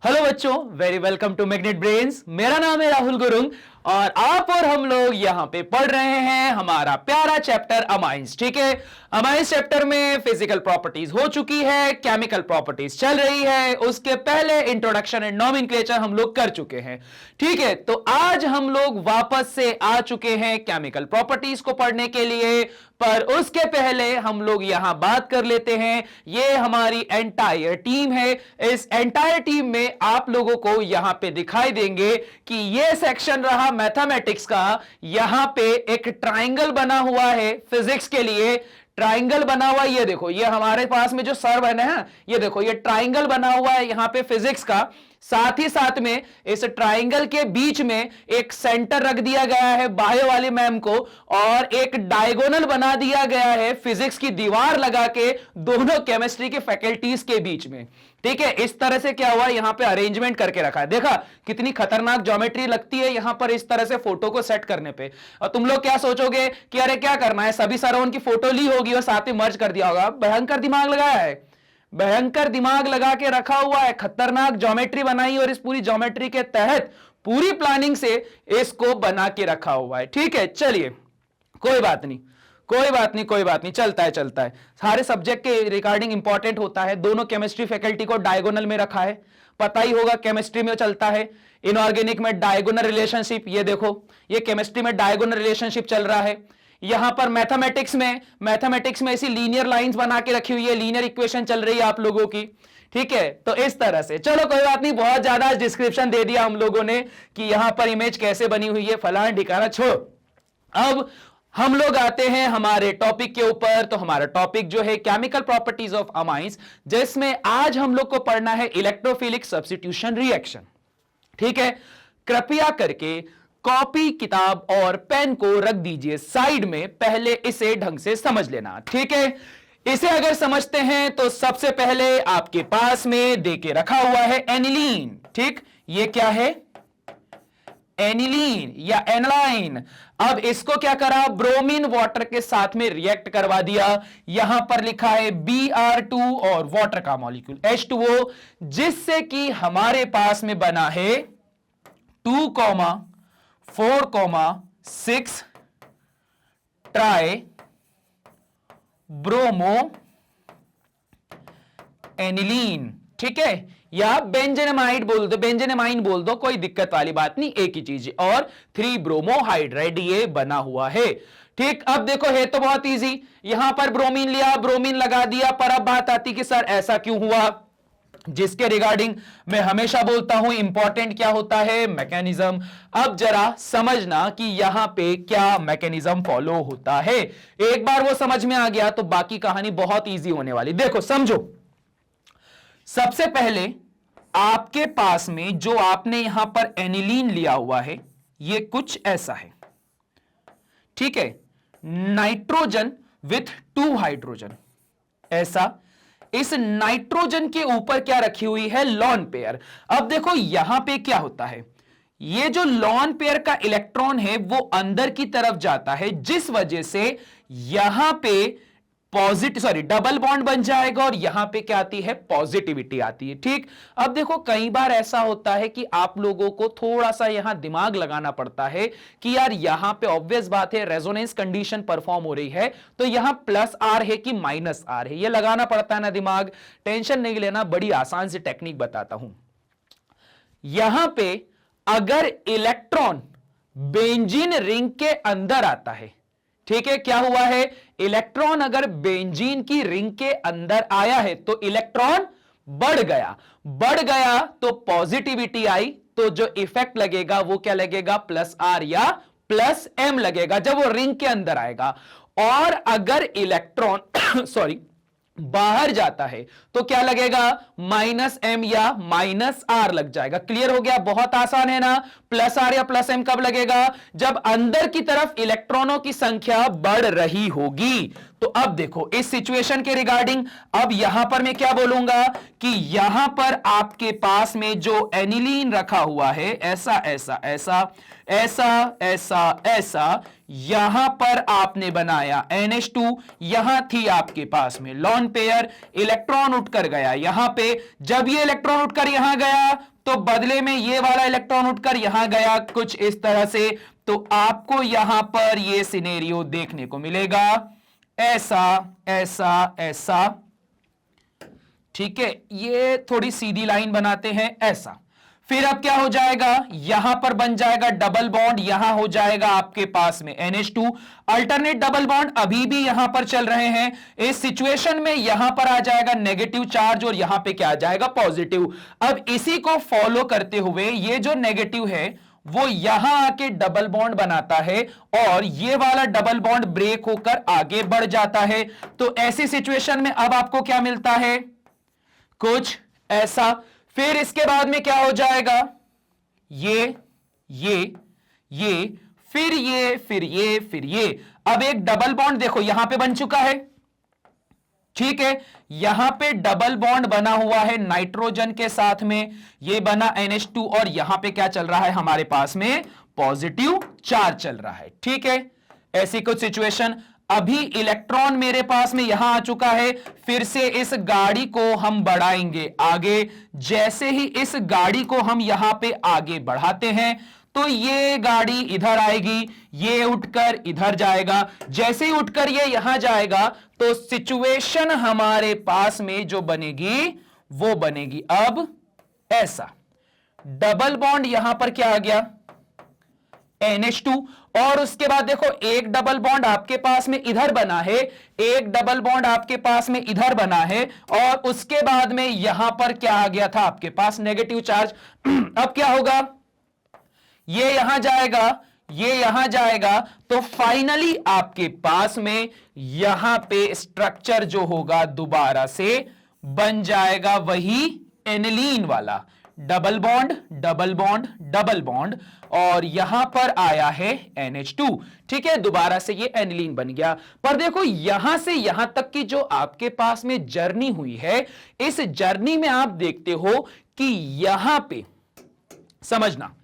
Hello बच्चों, very welcome to Magnet Brains. मेरा नाम है राहुल गुरुंग और आप और हम लोग यहां पे पढ़ रहे हैं हमारा प्यारा चैप्टर अमाइंस। ठीक है, अमाइंस चैप्टर में फिजिकल प्रॉपर्टीज हो चुकी है, केमिकल प्रॉपर्टीज चल रही है, उसके पहले इंट्रोडक्शन एंड नॉमेनक्लेचर हम लोग कर चुके हैं। ठीक है, तो आज हम लोग वापस से आ चुके हैं केमिकल प्रॉपर्टीज को पढ़ने के लिए, पर उसके पहले हम लोग यहां बात कर लेते हैं। ये हमारी एंटायर टीम है। इस एंटायर टीम में आप लोगों को यहां पे दिखाई देंगे कि ये सेक्शन रहा मैथमेटिक्स का। यहां पे एक ट्राइंगल बना हुआ है फिजिक्स के लिए। ट्राइंगल बना हुआ, ये देखो, ये हमारे पास में जो सर बने हैं, ये देखो, ये ट्राइंगल बना हुआ है यहां पे फिजिक्स का। साथ ही साथ में इस ट्राइंगल के बीच में एक सेंटर रख दिया गया है बायो वाली मैम को, और एक डायगोनल बना दिया गया है फिजिक्स की दीवार लगा के दोनों केमिस्ट्री के फैकल्टीज के बीच में। ठीक है, इस तरह से क्या हुआ, यहां पे अरेंजमेंट करके रखा है। देखा कितनी खतरनाक ज्योमेट्री लगती है यहां पर इस तरह से फोटो को सेट करने पे। और तुम लोग क्या सोचोगे कि अरे क्या करना है, सभी सरों की फोटो ली होगी और साथ में मर्ज कर दिया होगा। भयंकर दिमाग लगाया है, भयंकर दिमाग लगा के रखा हुआ है, खतरनाक ज्योमेट्री बनाई और इस पूरी ज्योमेट्री के तहत पूरी प्लानिंग से इसको बना के रखा हुआ है। ठीक है, चलिए, कोई बात नहीं, कोई बात नहीं, कोई बात नहीं, चलता है चलता है। सारे सब्जेक्ट के रिगार्डिंग इंपॉर्टेंट होता है। दोनों केमिस्ट्री फैकल्टी को डायगोनल में रखा है, पता ही होगा केमिस्ट्री में चलता है। इनऑर्गेनिक में डायगोनल रिलेशनशिप, ये देखो, ये केमिस्ट्री में डायगोनल रिलेशनशिप चल रहा है। यहां पर मैथमेटिक्स में ऐसी लीनियर लाइंस बना के रखी हुई है, लीनियर इक्वेशन चल रही है आप लोगों की। ठीक है, तो इस तरह से चलो, कोई बात नहीं, बहुत ज्यादा डिस्क्रिप्शन दे दिया हम लोगों ने कि यहां पर इमेज कैसे बनी हुई है, फलाना ठिकाना, छोड़ो। अब हम लोग आते हैं हमारे टॉपिक के ऊपर। तो हमारा टॉपिक जो है केमिकल प्रॉपर्टीज ऑफ अमाइंस, जिसमें आज हम लोग को पढ़ना है इलेक्ट्रोफिलिक सब्स्टिट्यूशन रिएक्शन। ठीक है, कृपया करके कॉपी, किताब और पेन को रख दीजिए साइड में, पहले इसे ढंग से समझ लेना। ठीक है, इसे अगर समझते हैं तो सबसे पहले आपके पास में देके रखा हुआ है एनिलीन। ठीक, ये क्या है, एनिलीन या एनालाइन। अब इसको क्या करा, ब्रोमीन वाटर के साथ में रिएक्ट करवा दिया। यहां पर लिखा है Br2 और वाटर का मॉलिक्यूल H2O, जिससे कि हमारे पास में बना है 2,4,6 ट्राई ब्रोमो एनिलीन। ठीक है, या बेंजेनामाइड बोल दो, बेंजेनामाइन बोल दो, कोई दिक्कत वाली बात नहीं, एक ही चीज। और 3 ब्रोमोहाइड्राइड ये बना हुआ है। ठीक, अब देखो, है तो बहुत इजी। यहां पर ब्रोमीन लिया, ब्रोमीन लगा दिया, पर अब बात आती कि सर ऐसा क्यों हुआ, जिसके रिगार्डिंग मैं हमेशा बोलता हूं इंपॉर्टेंट क्या होता है, मैकेनिज्म। अब जरा समझना कि यहां पे क्या मैकेनिज्म फॉलो होता है। एक बार वो समझ में आ गया तो बाकी कहानी बहुत इजी होने वाली। देखो समझो, सबसे पहले आपके पास में जो आपने यहां पर एनिलीन लिया हुआ है, ये कुछ ऐसा है। ठीक है, नाइट्रोजन विथ 2 हाइड्रोजन, ऐसा। इस नाइट्रोजन के ऊपर क्या रखी हुई है, लॉन पेयर। अब देखो यहां पे क्या होता है, ये जो लॉन पेयर का इलेक्ट्रॉन है वो अंदर की तरफ जाता है, जिस वजह से यहां पे डबल बॉन्ड बन जाएगा और यहां पे क्या आती है, पॉजिटिविटी आती है। ठीक, अब देखो कई बार ऐसा होता है कि आप लोगों को थोड़ा सा यहां दिमाग लगाना पड़ता है कि यार यहां पे ऑब्वियस बात है रेजोनेंस कंडीशन परफॉर्म हो रही है, तो यहां प्लस आर है कि माइनस आर है, ये लगाना पड़ता है ना दिमाग। टेंशन नहीं लेना, बड़ी आसान सी टेक्निक बताता हूं। यहां पे अगर इलेक्ट्रॉन बेंजीन रिंग के अंदर आता है, ठीक है, क्या हुआ है, इलेक्ट्रॉन अगर बेंजीन की रिंग के अंदर आया है तो इलेक्ट्रॉन बढ़ गया तो पॉजिटिविटी आई, तो जो इफेक्ट लगेगा वो क्या लगेगा, प्लस आर या प्लस एम लगेगा जब वो रिंग के अंदर आएगा। और अगर इलेक्ट्रॉन सॉरी बाहर जाता है तो क्या लगेगा, माइनस एम या माइनस आर लग जाएगा। क्लियर हो गया, बहुत आसान है ना। प्लस आर या प्लस एम कब लगेगा, जब अंदर की तरफ इलेक्ट्रॉनों की संख्या बढ़ रही होगी, तो अब देखो इस सिचुएशन के रिगार्डिंग अब यहां पर मैं क्या बोलूंगा कि यहां पर आपके पास में जो एनिलीन रखा हुआ है, ऐसा ऐसा ऐसा ऐसा ऐसा ऐसा, यहां पर आपने बनाया NH2, यहां थी आपके पास में लोन पेयर, इलेक्ट्रॉन उठकर गया यहां पे। जब ये इलेक्ट्रॉन उठकर यहां गया तो बदले में ये वाला इलेक्ट्रॉन उठकर यहां गया, कुछ इस तरह से। तो आपको यहां पर ये सिनेरियो देखने को मिलेगा, ऐसा ऐसा ऐसा, ठीक है। ये थोड़ी सीधी लाइन बनाते हैं ऐसा। फिर अब क्या हो जाएगा, यहां पर बन जाएगा डबल बॉन्ड, यहां हो जाएगा आपके पास में NH2, अल्टरनेट डबल बॉन्ड अभी भी यहां पर चल रहे हैं। इस सिचुएशन में यहां पर आ जाएगा नेगेटिव चार्ज और यहां पे क्या आ जाएगा, पॉजिटिव। अब इसी को फॉलो करते हुए ये जो नेगेटिव है वो यहां आके डबल बॉन्ड बनाता है और ये वाला डबल बॉन्ड ब्रेक होकर आगे बढ़ जाता है। तो ऐसी सिचुएशन में अब आपको क्या मिलता है, कुछ ऐसा। फिर इसके बाद में क्या हो जाएगा, ये फिर ये फिर ये फिर ये। अब एक डबल बॉन्ड देखो यहां पे बन चुका है, ठीक है। यहां पे डबल बॉन्ड बना हुआ है नाइट्रोजन के साथ में, ये बना NH2 और यहां पे क्या चल रहा है हमारे पास में, पॉजिटिव चार्ज चल रहा है, ठीक है। ऐसी कुछ सिचुएशन। अभी इलेक्ट्रॉन मेरे पास में यहां आ चुका है, फिर से इस गाड़ी को हम बढ़ाएंगे आगे। जैसे ही इस गाड़ी को हम यहां पे आगे बढ़ाते हैं तो ये गाड़ी इधर आएगी, ये उठकर इधर जाएगा। जैसे ही उठकर ये यहां जाएगा तो सिचुएशन हमारे पास में जो बनेगी वो बनेगी अब ऐसा। डबल बॉन्ड यहां पर क्या आ गया, NH2, और उसके बाद देखो एक डबल बॉन्ड आपके पास में इधर बना है, एक डबल बॉन्ड आपके पास में इधर बना है, और उसके बाद में यहां पर क्या आ गया था आपके पास, नेगेटिव चार्ज। अब क्या होगा, ये यहां जाएगा, ये यहां जाएगा, तो फाइनली आपके पास में यहां पे स्ट्रक्चर जो होगा दोबारा से बन जाएगा वही एनिलीन वाला, double bond double bond double bond, और यहां पर आया है NH2, ठीक है। दोबारा से ये एनिलीन बन गया। पर देखो यहां से यहां तक की जो आपके पास में जर्नी हुई है, इस जर्नी में आप देखते हो कि यहां पे समझना,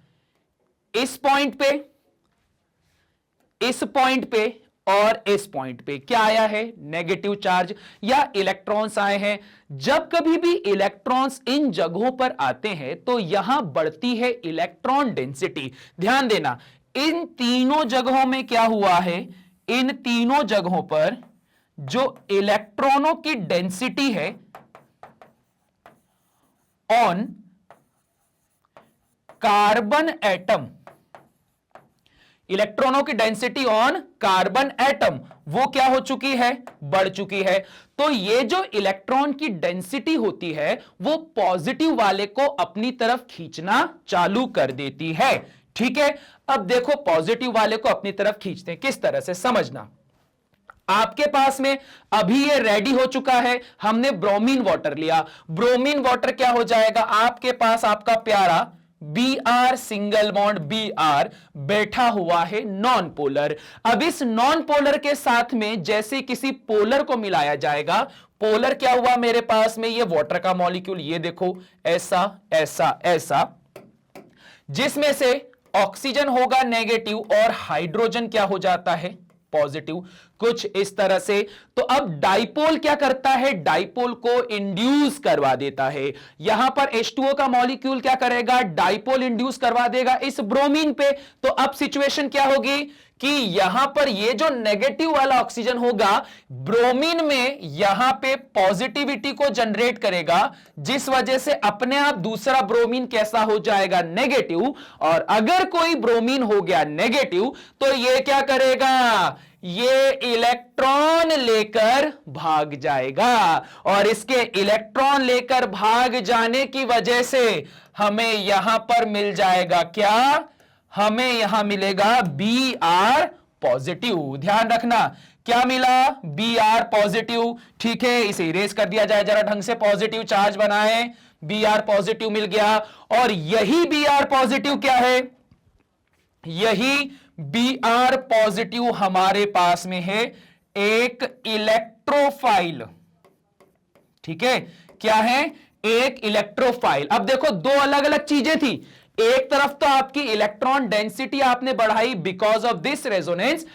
इस पॉइंट पे, इस पॉइंट पे और इस पॉइंट पे क्या आया है, नेगेटिव चार्ज या इलेक्ट्रॉन्स आए हैं। जब कभी भी इलेक्ट्रॉन्स इन जगहों पर आते हैं तो यहां बढ़ती है इलेक्ट्रॉन डेंसिटी। ध्यान देना, इन तीनों जगहों में क्या हुआ है, इन तीनों जगहों पर जो इलेक्ट्रॉनों की डेंसिटी है ऑन कार्बन एटम, इलेक्ट्रॉनों की डेंसिटी ऑन कार्बन एटम वो क्या हो चुकी है, बढ़ चुकी है। तो ये जो इलेक्ट्रॉन की डेंसिटी होती है वो पॉजिटिव वाले को अपनी तरफ खींचना चालू कर देती है, ठीक है। अब देखो पॉजिटिव वाले को अपनी तरफ खींचते हैं किस तरह से, समझना। आपके पास में अभी ये रेडी हो चुका है, हमने ब्रोमीन वाटर लिया। ब्रोमीन वाटर क्या हो जाएगा, आपके पास आपका प्यारा Br सिंगल बॉन्ड Br बैठा हुआ है नॉन पोलर। अब इस नॉन पोलर के साथ में जैसे किसी पोलर को मिलाया जाएगा, पोलर क्या हुआ मेरे पास में, ये वाटर का मॉलिक्यूल, ये देखो ऐसा ऐसा ऐसा, जिसमें से ऑक्सीजन होगा नेगेटिव और हाइड्रोजन क्या हो जाता है, पॉजिटिव, कुछ इस तरह से। तो अब डाइपोल क्या करता है, डाइपोल को इंड्यूस करवा देता है। यहां पर H2O का मॉलिक्यूल क्या करेगा, डाइपोल इंड्यूस करवा देगा इस ब्रोमीन पे। तो अब सिचुएशन क्या होगी कि यहां पर ये जो नेगेटिव वाला ऑक्सीजन होगा ब्रोमीन में यहां पे पॉजिटिविटी को जनरेट करेगा, जिस वजह से अपने आप दूसरा ब्रोमीन कैसा हो जाएगा, नेगेटिव। और अगर कोई ब्रोमीन हो गया नेगेटिव तो ये क्या करेगा, ये इलेक्ट्रॉन लेकर भाग जाएगा, और इसके इलेक्ट्रॉन लेकर भाग जाने की वजह से हमें यहां पर मिल जाएगा क्या, हमें यहां मिलेगा Br पॉजिटिव। ध्यान रखना क्या मिला, Br पॉजिटिव, ठीक है। इसे इरेज कर दिया जाए जरा ढंग से, पॉजिटिव चार्ज बनाए, Br पॉजिटिव मिल गया। और यही Br पॉजिटिव क्या है, यही Br पॉजिटिव हमारे पास में है एक इलेक्ट्रोफाइल। ठीक है, क्या है? एक इलेक्ट्रोफाइल। अब देखो दो अलग अलग चीजें थी, एक तरफ तो आपकी इलेक्ट्रॉन डेंसिटी आपने बढ़ाई बिकॉज ऑफ दिस रेजोनेंस,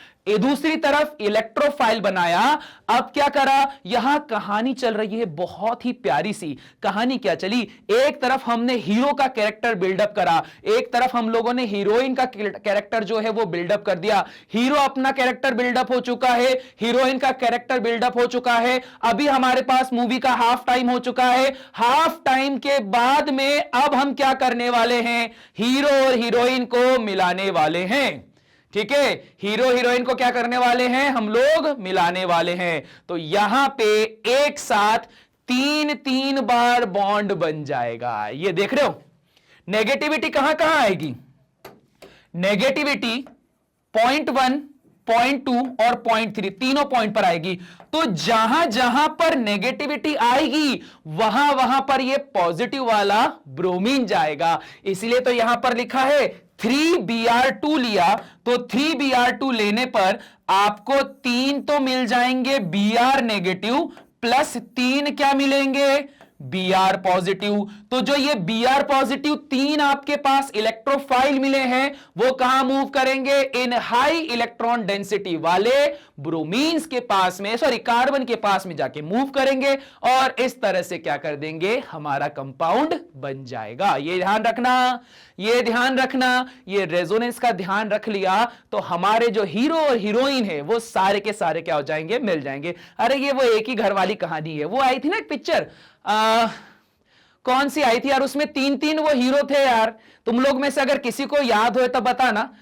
दूसरी तरफ इलेक्ट्रोफाइल बनाया। अब क्या करा? यहां कहानी चल रही है बहुत ही प्यारी सी कहानी। क्या चली? एक तरफ हमने हीरो का कैरेक्टर बिल्डअप करा, एक तरफ हम लोगों ने हीरोइन का कैरेक्टर जो है वो बिल्डअप कर दिया। हीरो अपना कैरेक्टर बिल्डअप हो चुका है, हीरोइन का कैरेक्टर बिल्डअप हो चुका है। अभी हमारे पास मूवी का हाफ टाइम हो चुका है। हाफ टाइम के बाद में अब हम क्या करने वाले हैं? हीरो और हीरोइन को मिलाने वाले हैं। ठीक है, हीरो हीरोइन को क्या करने वाले हैं? हम लोग मिलाने वाले हैं। तो यहां पे एक साथ तीन तीन बार बॉन्ड बन जाएगा। ये देख रहे हो? नेगेटिविटी कहां कहां आएगी? नेगेटिविटी 0.1, 0.2 और 0.3 तीनों पॉइंट पर आएगी। तो जहां जहां पर नेगेटिविटी आएगी वहां वहां पर ये पॉजिटिव वाला ब्रोमीन जाएगा। इसलिए तो यहां पर लिखा है 3Br2 लिया, तो 3Br2 लेने पर आपको 3 तो मिल जाएंगे Br नेगेटिव प्लस 3 क्या मिलेंगे? Br positive. तो जो ये Br पॉजिटिव 3 आपके पास इलेक्ट्रोफाइल मिले हैं वो कहां मूव करेंगे? इन हाई इलेक्ट्रॉन डेंसिटी वाले ब्रोमीन्स के पास में, सॉरी कार्बन के पास में जाके मूव करेंगे और इस तरह से क्या कर देंगे? हमारा कंपाउंड बन जाएगा। ये ध्यान रखना, ये ध्यान रखना। ये रेजोनेंस का ध्यान रख लिया तो हमारे जो हीरो और हीरोइन है वो सारे के सारे क्या हो जाएंगे? मिल जाएंगे। अरे ये वो एक ही घर वाली कहानी है। वो आई थी ना एक पिक्चर, कौन सी आई थी यार? उसमें तीन तीन वो हीरो थे यार। तुम लोग में से अगर किसी को याद हो तो बताना।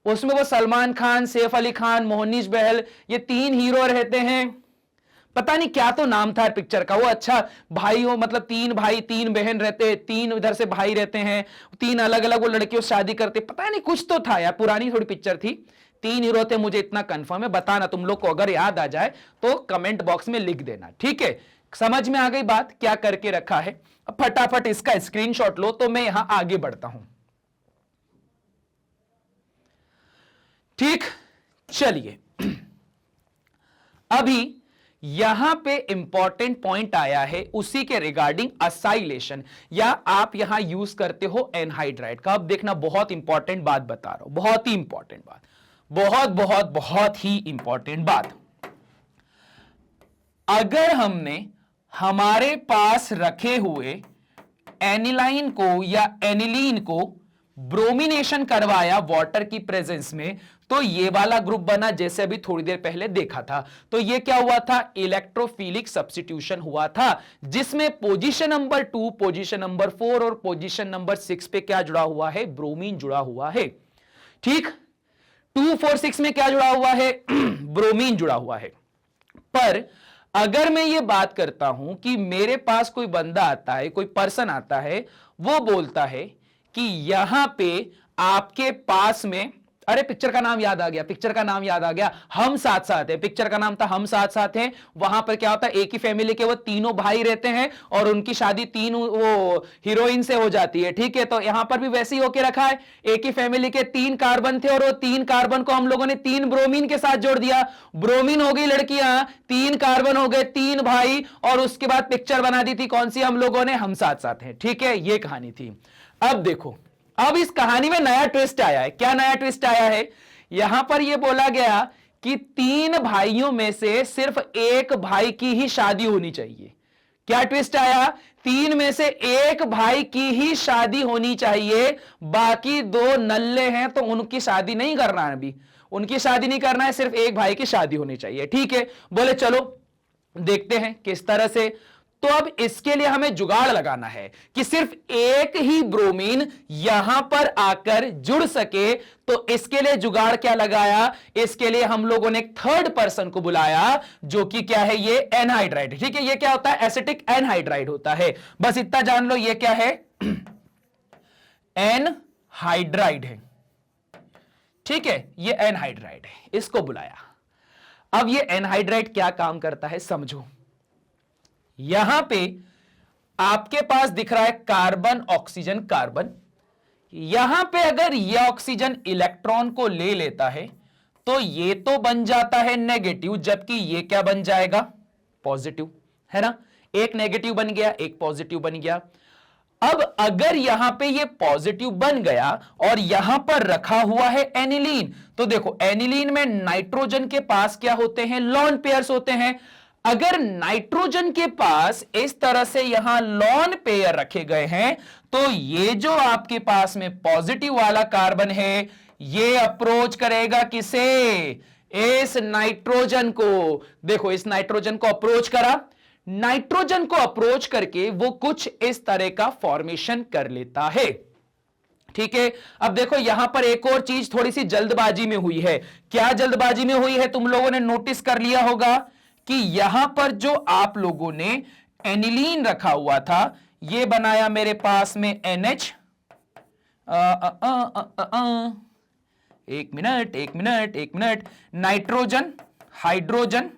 उसमें वो सलमान खान, सैफ अली खान, मोहनीश बहल, ये 3 हीरो रहते हैं। पता नहीं क्या तो नाम था पिक्चर का। वो अच्छा भाई हो, मतलब 3 भाई 3 बहन रहते, 3 इधर से भाई रहते हैं, 3 अलग अलग वो लड़कियों से शादी करते। पता नहीं कुछ तो था यार, पुरानी थोड़ी पिक्चर थी। 3 हीरो थे, मुझे इतना कंफर्म है। बताना तुम लोग को अगर याद आ जाए तो कमेंट बॉक्स में लिख देना। ठीक है, समझ में आ गई बात क्या करके रखा है? अब फटाफट इसका स्क्रीनशॉट लो तो मैं यहां आगे बढ़ता हूं। ठीक, चलिए अभी यहां पे इंपॉर्टेंट पॉइंट आया है उसी के रिगार्डिंग असाइलेशन, या आप यहां यूज करते हो एनहाइड्राइड का। अब देखना, बहुत इंपॉर्टेंट बात बता रहा हूं, बहुत ही इंपॉर्टेंट बात, बहुत बहुत बहुत ही इंपॉर्टेंट बात। अगर हमने हमारे पास रखे हुए एनिलाइन को या एनिलीन को ब्रोमिनेशन करवाया वाटर की प्रेजेंस में, तो ये वाला ग्रुप बना जैसे अभी थोड़ी देर पहले देखा था। तो ये क्या हुआ था? इलेक्ट्रोफिलिक सब्स्टिट्यूशन हुआ था, जिसमें पोजीशन नंबर 2, पोजीशन नंबर 4 और पोजीशन नंबर 6 पे क्या जुड़ा हुआ है? ब्रोमीन जुड़ा हुआ है। ठीक, 2, 4, 6 में क्या जुड़ा हुआ है? ब्रोमीन जुड़ा हुआ है। पर अगर मैं ये बात करता हूं कि मेरे पास कोई बंदा आता है, कोई पर्सन आता है, वो बोलता है कि यहां पे आपके पास में, अरे पिक्चर का नाम याद आ गया, पिक्चर का नाम याद आ गया, हम साथ साथ हैं। पिक्चर का नाम था हम साथ साथ हैं। वहां पर क्या होता है? एक ही फैमिली के वो तीनों भाई रहते हैं और उनकी शादी 3 वो हीरोइन से हो जाती है। ठीक है, तो यहां पर भी वैसे ही होके रखा है। एक ही फैमिली के 3 कार्बन थे और वो 3 कार्बन को हम लोगों ने 3 ब्रोमीन के साथ जोड़ दिया। ब्रोमीन हो गई लड़कियां, 3 कार्बन हो गए 3 भाई, और उसके बाद पिक्चर बना दी थी कौन सी? हम लोगों ने हम साथ साथ हैं। ठीक है, ये कहानी थी। अब देखो, अब इस कहानी में नया ट्विस्ट आया है। क्या नया ट्विस्ट आया है? यहां पर यह बोला गया कि 3 भाइयों में से सिर्फ एक भाई की ही शादी होनी चाहिए। क्या ट्विस्ट आया? 3 में से एक भाई की ही शादी होनी चाहिए, बाकी 2 नल्ले हैं तो उनकी शादी नहीं करना है। अभी उनकी शादी नहीं करना है, सिर्फ एक भाई की शादी होनी चाहिए। ठीक है, बोले चलो देखते हैं किस तरह से। तो अब इसके लिए हमें जुगाड़ लगाना है कि सिर्फ एक ही ब्रोमीन यहां पर आकर जुड़ सके। तो इसके लिए जुगाड़ क्या लगाया? इसके लिए हम लोगों ने एक थर्ड पर्सन को बुलाया, जो कि क्या है? ये एनहाइड्राइड। ठीक है, ये क्या होता है? एसिटिक एनहाइड्राइड होता है। बस इतना जान लो, ये क्या है? एनहाइड्राइड है। ठीक है, ये एनहाइड्राइड है, इसको बुलाया। अब ये एनहाइड्राइड क्या काम करता है समझो। यहां पे आपके पास दिख रहा है कार्बन, ऑक्सीजन, कार्बन। यहां पे अगर यह ऑक्सीजन इलेक्ट्रॉन को ले लेता है तो ये तो बन जाता है नेगेटिव, जबकि ये क्या बन जाएगा, पॉजिटिव, है ना। एक नेगेटिव बन गया, एक पॉजिटिव बन गया। अब अगर यहां पे ये पॉजिटिव बन गया और यहां पर रखा हुआ है एनिलीन, तो देखो एनिलीन में नाइट्रोजन के पास क्या होते हैं, लॉन पेयर्स होते हैं। अगर नाइट्रोजन के पास इस तरह से यहां लॉन पेयर रखे गए हैं, तो ये जो आपके पास में पॉजिटिव वाला कार्बन है, ये अप्रोच करेगा किसे, इस नाइट्रोजन को। देखो इस नाइट्रोजन को अप्रोच करा, नाइट्रोजन को अप्रोच करके वो कुछ इस तरह का फॉर्मेशन कर लेता है। ठीक है, अब देखो यहां पर एक और चीज थोड़ी सी जल्दबाजी में हुई है। क्या जल्दबाजी में हुई है, तुम लोगों ने नोटिस कर लिया होगा कि यहां पर जो आप लोगों ने एनिलीन रखा हुआ था, ये बनाया मेरे पास में NH। एक मिनट, नाइट्रोजन, हाइड्रोजन,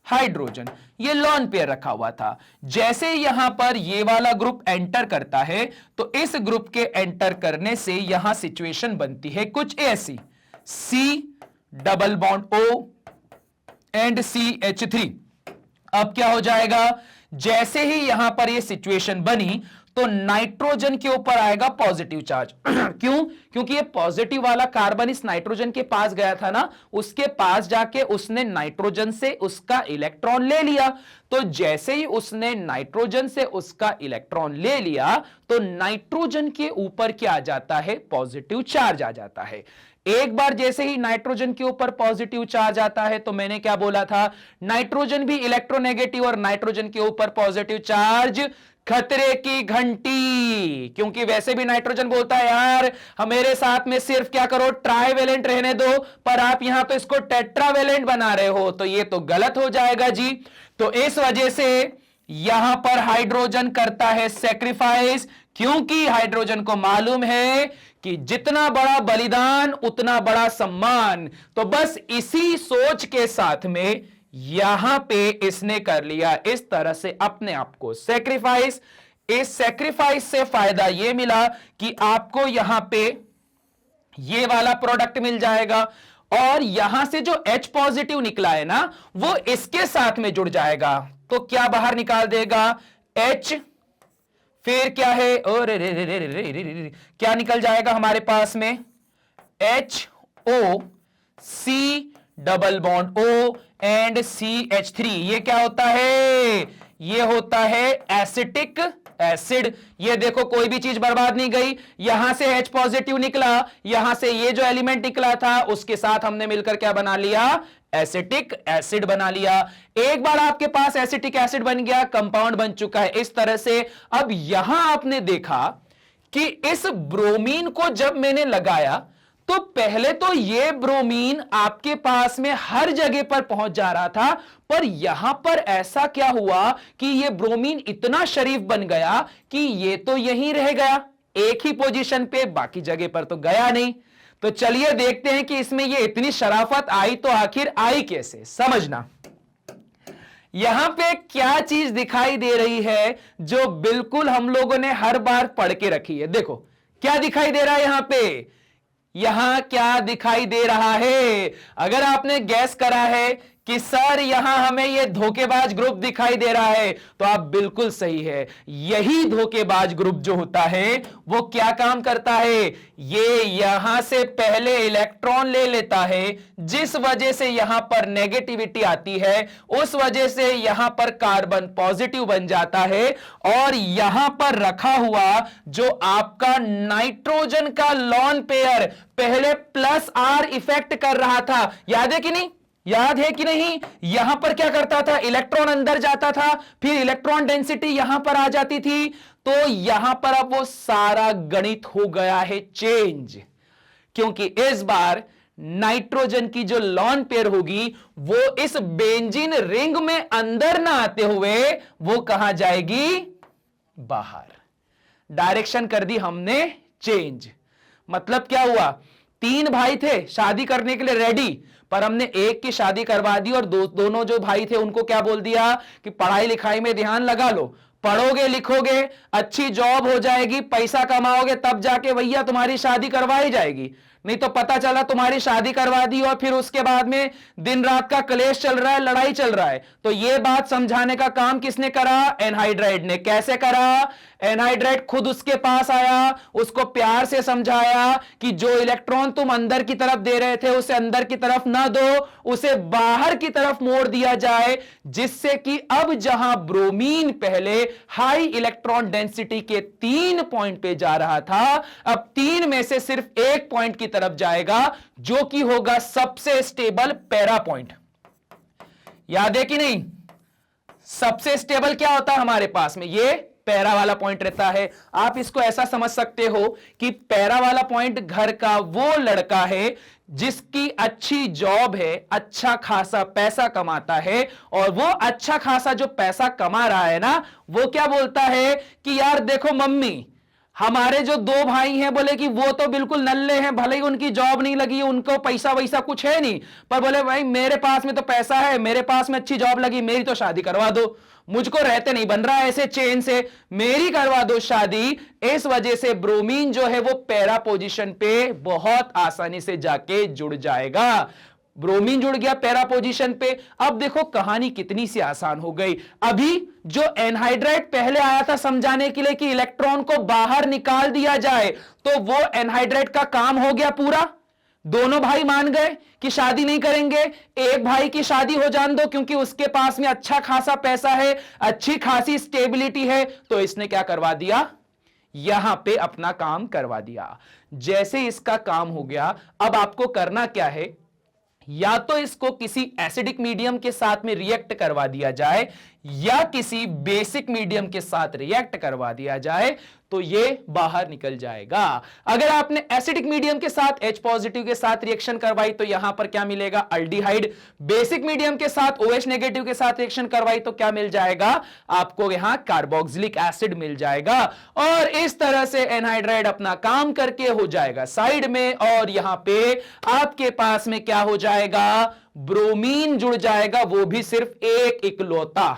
हाइड्रोजन, ये लॉन पेयर रखा हुआ था। जैसे यहां पर ये वाला ग्रुप एंटर करता है, तो इस ग्रुप के एंटर करने से यहां सिचुएशन बनती है कुछ ऐसी, C double bond O and CH3। अब क्या हो जाएगा, जैसे ही यहां पर ये सिचुएशन बनी, तो नाइट्रोजन के ऊपर आएगा पॉजिटिव चार्ज। क्यों, क्योंकि ये पॉजिटिव वाला कार्बन इस नाइट्रोजन के पास गया था ना, उसके पास जाके उसने नाइट्रोजन से उसका इलेक्ट्रॉन ले लिया। तो जैसे ही उसने नाइट्रोजन से उसका इलेक्ट्रॉन ले लिया, तो नाइट्रोजन के ऊपर क्या आ जाता है, पॉजिटिव चार्ज आ जाता है। एक बार जैसे ही नाइट्रोजन के ऊपर पॉजिटिव चार्ज आता है, तो मैंने क्या बोला था, नाइट्रोजन भी इलेक्ट्रोनेगेटिव और नाइट्रोजन के ऊपर पॉजिटिव चार्ज, खतरे की घंटी। क्योंकि वैसे भी नाइट्रोजन बोलता है यार मेरे साथ में सिर्फ क्या करो, ट्राइवेलेंट रहने दो, पर आप यहां तो इसको टेट्रावेलेंट बना रहे हो, तो ये तो गलत हो जाएगा जी। तो इस वजह से यहां पर हाइड्रोजन करता है सेक्रीफाइस, क्योंकि हाइड्रोजन को मालूम है कि जितना बड़ा बलिदान उतना बड़ा सम्मान। तो बस इसी सोच के साथ में यहां पे इसने कर लिया इस तरह से अपने आप को सेक्रीफाइस। इस सेक्रीफाइस से फायदा यह मिला कि आपको यहां पे ये वाला प्रोडक्ट मिल जाएगा, और यहां से जो H पॉजिटिव निकला है ना, वो इसके साथ में जुड़ जाएगा। तो क्या बाहर निकाल देगा, H, फिर क्या है, और क्या निकल जाएगा हमारे पास में, HO, C double bond O and CH3। ये क्या होता है, ये होता है एसिटिक एसिड। ये देखो कोई भी चीज बर्बाद नहीं गई, यहां से H पॉजिटिव निकला, यहां से ये जो एलिमेंट निकला था उसके साथ हमने मिलकर क्या बना लिया, एसिटिक एसिड बना लिया। एक बार आपके पास एसिटिक एसिड बन गया, कंपाउंड बन चुका है इस तरह से। अब यहां आपने देखा कि इस ब्रोमीन को जब मैंने लगाया, तो पहले तो ये ब्रोमीन आपके पास में हर जगह पर पहुंच जा रहा था, पर यहां पर ऐसा क्या हुआ कि ये ब्रोमीन इतना शरीफ बन गया कि ये तो यहीं रह गया एक ही पोजीशन पे, बाकी जगह पर तो गया नहीं। तो चलिए देखते हैं कि इसमें ये इतनी शराफत आई तो आखिर आई कैसे, समझना। यहां पे क्या चीज दिखाई दे रही है जो बिल्कुल हम लोगों ने हर बार पढ़ के रखी है। देखो क्या दिखाई दे रहा है यहां पे, यहां क्या दिखाई दे रहा है। अगर आपने गैस करा है कि सर यहां हमें यह धोखेबाज ग्रुप दिखाई दे रहा है, तो आप बिल्कुल सही है। यही धोखेबाज ग्रुप जो होता है वो क्या काम करता है, ये यहां से पहले इलेक्ट्रॉन ले लेता है, जिस वजह से यहां पर नेगेटिविटी आती है, उस वजह से यहां पर कार्बन पॉजिटिव बन जाता है, और यहां पर रखा हुआ जो आपका नाइट्रोजन का लॉन पेयर पहले प्लस R इफेक्ट कर रहा था, याद है कि नहीं, याद है कि नहीं। यहां पर क्या करता था, इलेक्ट्रॉन अंदर जाता था, फिर इलेक्ट्रॉन डेंसिटी यहां पर आ जाती थी। तो यहां पर अब वो सारा गणित हो गया है चेंज, क्योंकि इस बार नाइट्रोजन की जो लॉन पेयर होगी वो इस बेंजीन रिंग में अंदर ना आते हुए वो कहां जाएगी, बाहर। डायरेक्शन कर दी हमने चेंज। मतलब क्या हुआ, तीन भाई थे शादी करने के लिए रेडी, पर हमने एक की शादी करवा दी और दोनों जो भाई थे उनको क्या बोल दिया कि पढ़ाई लिखाई में ध्यान लगा लो, पढ़ोगे लिखोगे, अच्छी जॉब हो जाएगी, पैसा कमाओगे, तब जाके भैया तुम्हारी शादी करवाई जाएगी। नहीं तो पता चला तुम्हारी शादी करवा दी और फिर उसके बाद में दिन रात का क्लेश चल रहा है, लड़ाई चल रहा है। तो यह बात समझाने का काम किसने करा? एनहाइड्राइड ने। कैसे करा? एनहाइड्राइड खुद उसके पास आया, उसको प्यार से समझाया कि जो इलेक्ट्रॉन तुम अंदर की तरफ दे रहे थे उसे अंदर की तरफ ना दो, उसे बाहर की तरफ मोड़ दिया जाए, जिससे कि अब जहां ब्रोमीन पहले हाई इलेक्ट्रॉन डेंसिटी के 3 पॉइंट पे जा रहा था, अब 3 में से सिर्फ 1 पॉइंट की तरफ जाएगा, जो कि होगा सबसे स्टेबल पैरा पॉइंट। याद है कि नहीं? सबसे स्टेबल क्या होता है हमारे पास में? ये पैरा वाला पॉइंट रहता है। आप इसको ऐसा समझ सकते हो कि पैरा वाला पॉइंट घर का वो लड़का है जिसकी अच्छी जॉब है, अच्छा खासा पैसा कमाता है, और वो अच्छा खासा जो पैसा कमा रहा है ना, वो क्या बोलता है कि यार देखो मम्मी, हमारे जो 2 भाई हैं, बोले कि वो तो बिल्कुल नल्ले हैं, भले ही उनकी जॉब नहीं लगी, उनको पैसा वैसा कुछ है नहीं, पर बोले भाई मेरे पास में तो पैसा है, मेरे पास में अच्छी जॉब लगी, मेरी तो शादी करवा दो, मुझको रहते नहीं बन रहा ऐसे चेन से, मेरी करवा दो शादी। इस वजह से ब्रोमीन जो है वो पैरा पोजीशन पे बहुत आसानी से जाके जुड़ जाएगा। ब्रोमीन जुड़ गया पैरा पोजीशन पे। अब देखो कहानी कितनी सी आसान हो गई। अभी जो एनहाइड्राइड पहले आया था समझाने के लिए कि इलेक्ट्रॉन को बाहर निकाल दिया जाए, तो वो एनहाइड्राइड का काम हो गया पूरा। दोनों भाई मान गए कि शादी नहीं करेंगे, एक भाई की शादी हो जान दो क्योंकि उसके पास में अच्छा खासा पैसा है, अच्छी खासी स्टेबिलिटी है। तो इसने क्या करवा दिया? यहां पे अपना काम करवा दिया। जैसे इसका काम हो गया, अब आपको करना क्या है? या तो इसको किसी एसिडिक मीडियम के साथ में रिएक्ट करवा दिया जाए, या किसी बेसिक मीडियम के साथ रिएक्ट करवा दिया जाए, तो ये बाहर निकल जाएगा। अगर आपने एसिडिक मीडियम के साथ H पॉजिटिव के साथ रिएक्शन करवाई तो यहां पर क्या मिलेगा? अल्डिहाइड। बेसिक मीडियम के साथ OH नेगेटिव के साथ रिएक्शन करवाई तो क्या मिल जाएगा? आपको यहां कार्बोक्सिलिक एसिड मिल जाएगा। और इस तरह से एनहाइड्राइड अपना काम करके हो जाएगा साइड में, और यहां पे आपके पास में क्या हो जाएगा? ब्रोमीन जुड़ जाएगा, वो भी सिर्फ एक इकलौता।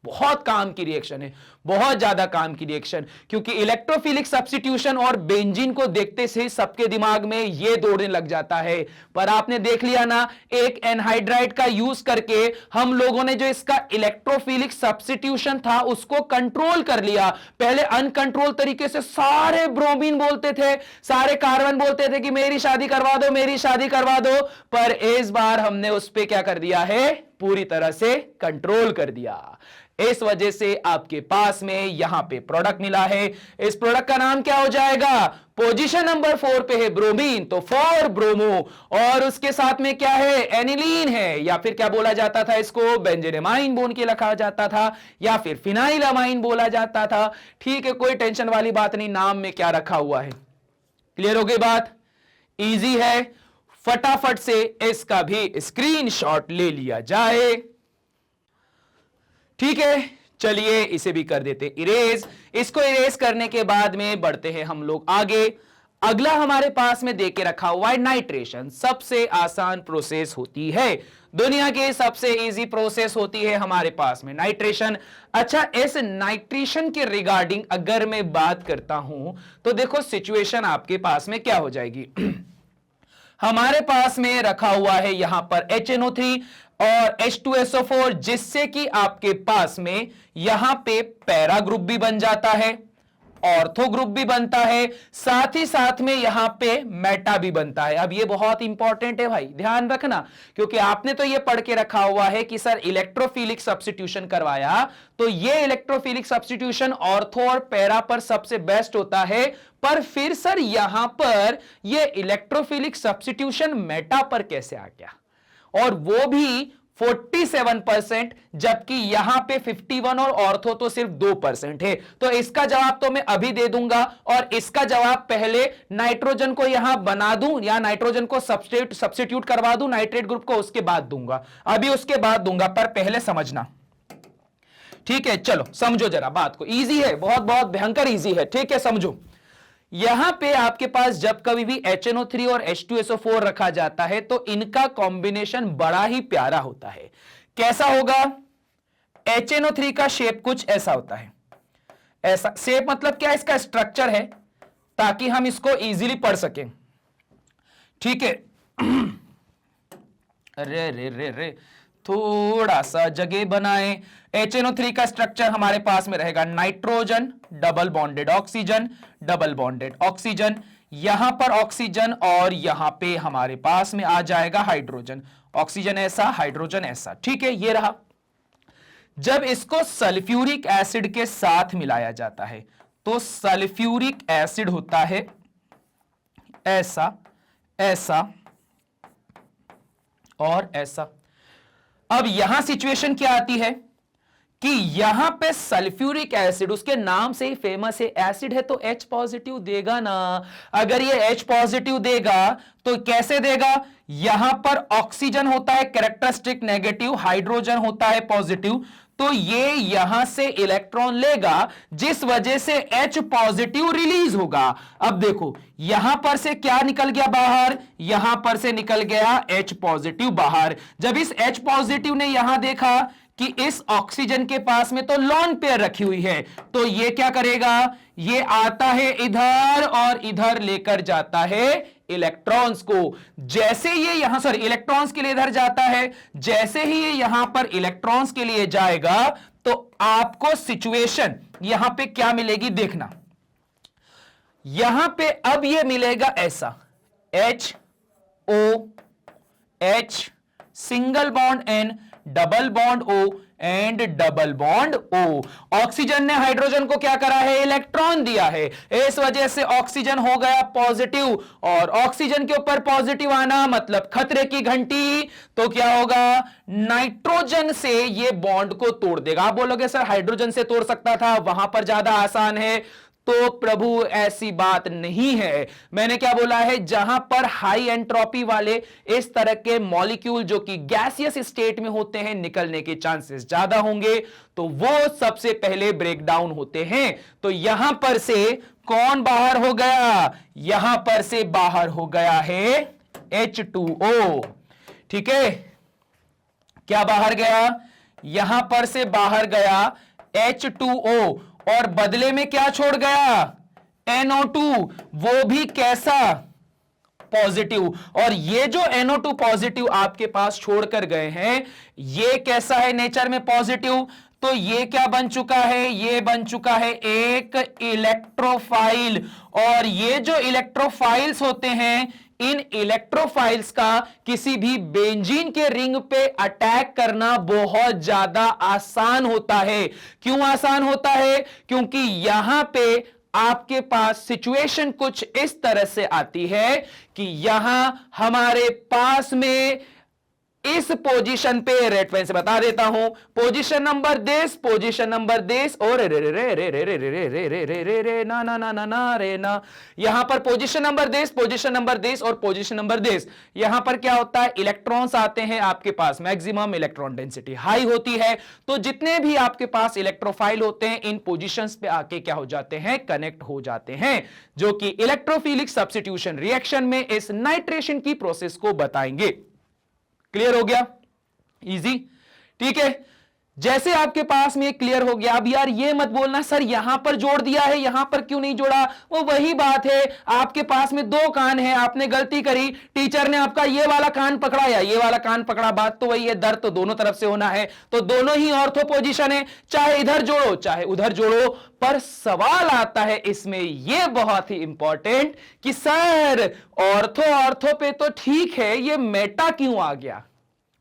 बहुत काम की रिएक्शन है, बहुत ज्यादा काम की रिएक्शन, क्योंकि इलेक्ट्रोफिलिक सब्स्टिट्यूशन और बेंजीन को देखते से सबके दिमाग में यह दौड़ने लग जाता है। पर आपने देख लिया ना, एक एनहाइड्राइड का यूज करके हम लोगों ने जो इसका इलेक्ट्रोफिलिक सब्स्टिट्यूशन था उसको कंट्रोल कर लिया। पहले अनकंट्रोल तरीके से सारे ब्रोमीन बोलते थे, सारे कार्बन बोलते थे कि मेरी शादी करवा दो, मेरी शादी करवा दो, पर इस बार हमने उस पर क्या कर दिया है? पूरी तरह से कंट्रोल कर दिया। इस वजह से आपके पास में यहां पे प्रोडक्ट मिला है। इस प्रोडक्ट का नाम क्या हो जाएगा? पोजीशन नंबर 4 पे है ब्रोमीन, तो 4 ब्रोमो, और उसके साथ में क्या है? एनिलीन है, या फिर क्या बोला जाता था इसको? बेंजेनेमाइन बोल के लिखा जाता था, या फिर फिनाइलामाइन बोला जाता था। ठीक है, कोई टेंशन वाली बात नहीं, नाम में क्या रखा हुआ है। क्लियर हो गई बात? इजी है, फटाफट से इसका भी स्क्रीनशॉट ले लिया जाए। ठीक है, चलिए इसे भी कर देते इरेज। इसको इरेज करने के बाद में बढ़ते हैं हम लोग आगे। अगला हमारे पास में देके रखा हुआ है नाइट्रेशन। सबसे आसान प्रोसेस होती है, दुनिया की सबसे इजी प्रोसेस होती है हमारे पास में नाइट्रेशन। अच्छा, इस नाइट्रेशन के रिगार्डिंग अगर मैं बात करता हूं तो देखो सिचुएशन आपके पास में क्या हो जाएगी। हमारे पास में रखा हुआ है यहां पर HNO3 और H2SO4, जिससे कि आपके पास में यहां पे पैरा ग्रुप भी बन जाता है, ऑर्थो ग्रुप भी बनता है, साथ ही साथ में यहां पे मेटा भी बनता है। अब ये बहुत इंपॉर्टेंट है भाई, ध्यान रखना, क्योंकि आपने तो ये पढ़ के रखा हुआ है कि सर इलेक्ट्रोफिलिक सब्स्टिट्यूशन करवाया, तो ये इलेक्ट्रोफिलिक सब्स्टिट्यूशन ऑर्थो और पैरा पर सबसे बेस्ट होता है। पर फिर सर यहां पर ये इलेक्ट्रोफिलिक सब्स्टिट्यूशन मेटा पर कैसे आ गया? और वो भी 47%, जबकि यहां पे 51 और ऑर्थो तो सिर्फ 2% है। तो इसका जवाब तो मैं अभी दे दूंगा, और इसका जवाब पहले नाइट्रोजन को यहां बना दूं या नाइट्रोजन को सब्स्टिट्यूट करवा दूं नाइट्रेट ग्रुप को, उसके बाद दूंगा। अभी उसके बाद दूंगा, पर पहले समझना। ठीक है, चलो समझो जरा बात को। इजी है, बहुत बहुत भयंकर इजी है। ठीक है, समझो। यहां पे आपके पास जब कभी भी HNO3 और H2SO4 रखा जाता है तो इनका कॉम्बिनेशन बड़ा ही प्यारा होता है। कैसा होगा? HNO3 का शेप कुछ ऐसा होता है, ऐसा शेप मतलब क्या, इसका स्ट्रक्चर है, ताकि हम इसको इजीली पढ़ सकें। ठीक है, रे रे रे रे थोड़ा सा जगह बनाएं। HNO3 का स्ट्रक्चर हमारे पास में रहेगा nitrogen, double bonded oxygen, double bonded oxygen, यहां पर ऑक्सीजन और यहां पे हमारे पास में आ जाएगा हाइड्रोजन। ऑक्सीजन ऐसा, हाइड्रोजन ऐसा। ठीक है, ये रहा। जब इसको सल्फ्यूरिक एसिड के साथ मिलाया जाता है तो सल्फ्यूरिक एसिड होता है ऐसा, ऐसा और ऐसा। अब यहां सिचुएशन क्या आती है कि यहां पे सल्फ्यूरिक एसिड उसके नाम से ही फेमस है, एसिड है तो H पॉजिटिव देगा ना। अगर ये H पॉजिटिव देगा तो कैसे देगा, यहां पर ऑक्सीजन होता है कैरेक्टरिस्टिक नेगेटिव, हाइड्रोजन होता है पॉजिटिव, तो ये यहां से इलेक्ट्रॉन लेगा, जिस वजह से H पॉजिटिव रिलीज होगा। अब देखो यहां पर से क्या निकल गया बाहर, यहां पर से निकल गया H पॉजिटिव बाहर। जब इस H पॉजिटिव ने यहां देखा कि इस ऑक्सीजन के पास में तो लोन पेयर रखी हुई है, तो ये क्या करेगा, ये आता है इधर और इधर लेकर जाता है इलेक्ट्रॉन्स को। जैसे ये यहां सॉरी इलेक्ट्रॉन्स के लिए इधर जाता है, जैसे ही ये यहां पर इलेक्ट्रॉन्स के लिए जाएगा तो आपको सिचुएशन यहां पे क्या मिलेगी देखना। यहां पे अब ये मिलेगा ऐसा, HOH single bond N, double bond O and double bond O। Oxygen ने हाइड्रोजन को क्या करा है, इलेक्ट्रॉन दिया है, इस वजह से ऑक्सीजन हो गया पॉजिटिव, और ऑक्सीजन के ऊपर पॉजिटिव आना मतलब खतरे की घंटी। तो क्या होगा, नाइट्रोजन से ये बॉन्ड को तोड़ देगा। आप बोलोगे सर हाइड्रोजन से तोड़ सकता था, वहां पर ज्यादा आसान है, तो प्रभु ऐसी बात नहीं है। मैंने क्या बोला है, जहां पर हाई एंट्रोपी वाले इस तरह के मॉलिक्यूल जो कि गैसियस स्टेट में होते हैं, निकलने के चांसेस ज्यादा होंगे, तो वो सबसे पहले ब्रेक डाउन होते हैं। तो यहां पर से कौन बाहर हो गया, यहां पर से बाहर हो गया है H2O। ठीक है, क्या बाहर गया, यहां पर से बाहर गया H2O, और बदले में क्या छोड़ गया, NO2, वो भी कैसा, पॉजिटिव। और ये जो NO2 पॉजिटिव आपके पास छोड़कर गए हैं, ये कैसा है नेचर में, पॉजिटिव। तो ये क्या बन चुका है, ये बन चुका है एक इलेक्ट्रोफाइल। और ये जो इलेक्ट्रोफाइल्स होते हैं, इन इलेक्ट्रोफाइल्स का किसी भी बेंजीन के रिंग पे अटैक करना बहुत ज्यादा आसान होता है। क्यों आसान होता है, क्योंकि यहां पे आपके पास सिचुएशन कुछ इस तरह से आती है कि यहां हमारे पास में इस पोजीशन पे, रेड पेन से बता देता हूं, position number this, position number this, और रे रे रे रे रे रे रे रे रे रे रे रे रे ना ना ना ना ना रे ना, यहां पर position number this, position number this और पोजीशन नंबर दिस। यहां पर क्या होता है, इलेक्ट्रॉन्स आते हैं आपके पास, मैक्सिमम इलेक्ट्रॉन डेंसिटी हाई होती है, तो जितने भी आपके पास इलेक्ट्रोफाइल होते हैं, इन पोजीशंस पे आके क्या हो जाते हैं, कनेक्ट हो जाते हैं, जो कि इलेक्ट्रोफिलिक सब्स्टिट्यूशन रिएक्शन में इस नाइट्रेशन की प्रोसेस को बताएंगे। क्लियर हो गया, इजी। ठीक है, जैसे आपके पास में क्लियर हो गया, अब यार ये मत बोलना सर यहां पर जोड़ दिया है, यहां पर क्यों नहीं जोड़ा। वो वही बात है, आपके पास में दो कान है, आपने गलती करी, टीचर ने आपका ये वाला कान पकड़ा या ये वाला कान पकड़ा, बात तो वही है, दर्द तो दोनों तरफ से होना है, तो दोनों ही ऑर्थो पोजीशन है, चाहे इधर जोड़ो चाहे उधर जोड़ो। पर सवाल आता है इसमें ये बहुत ही इंपॉर्टेंट कि सर ऑर्थो ऑर्थो पे तो ठीक है, ये मेटा क्यों आ गया।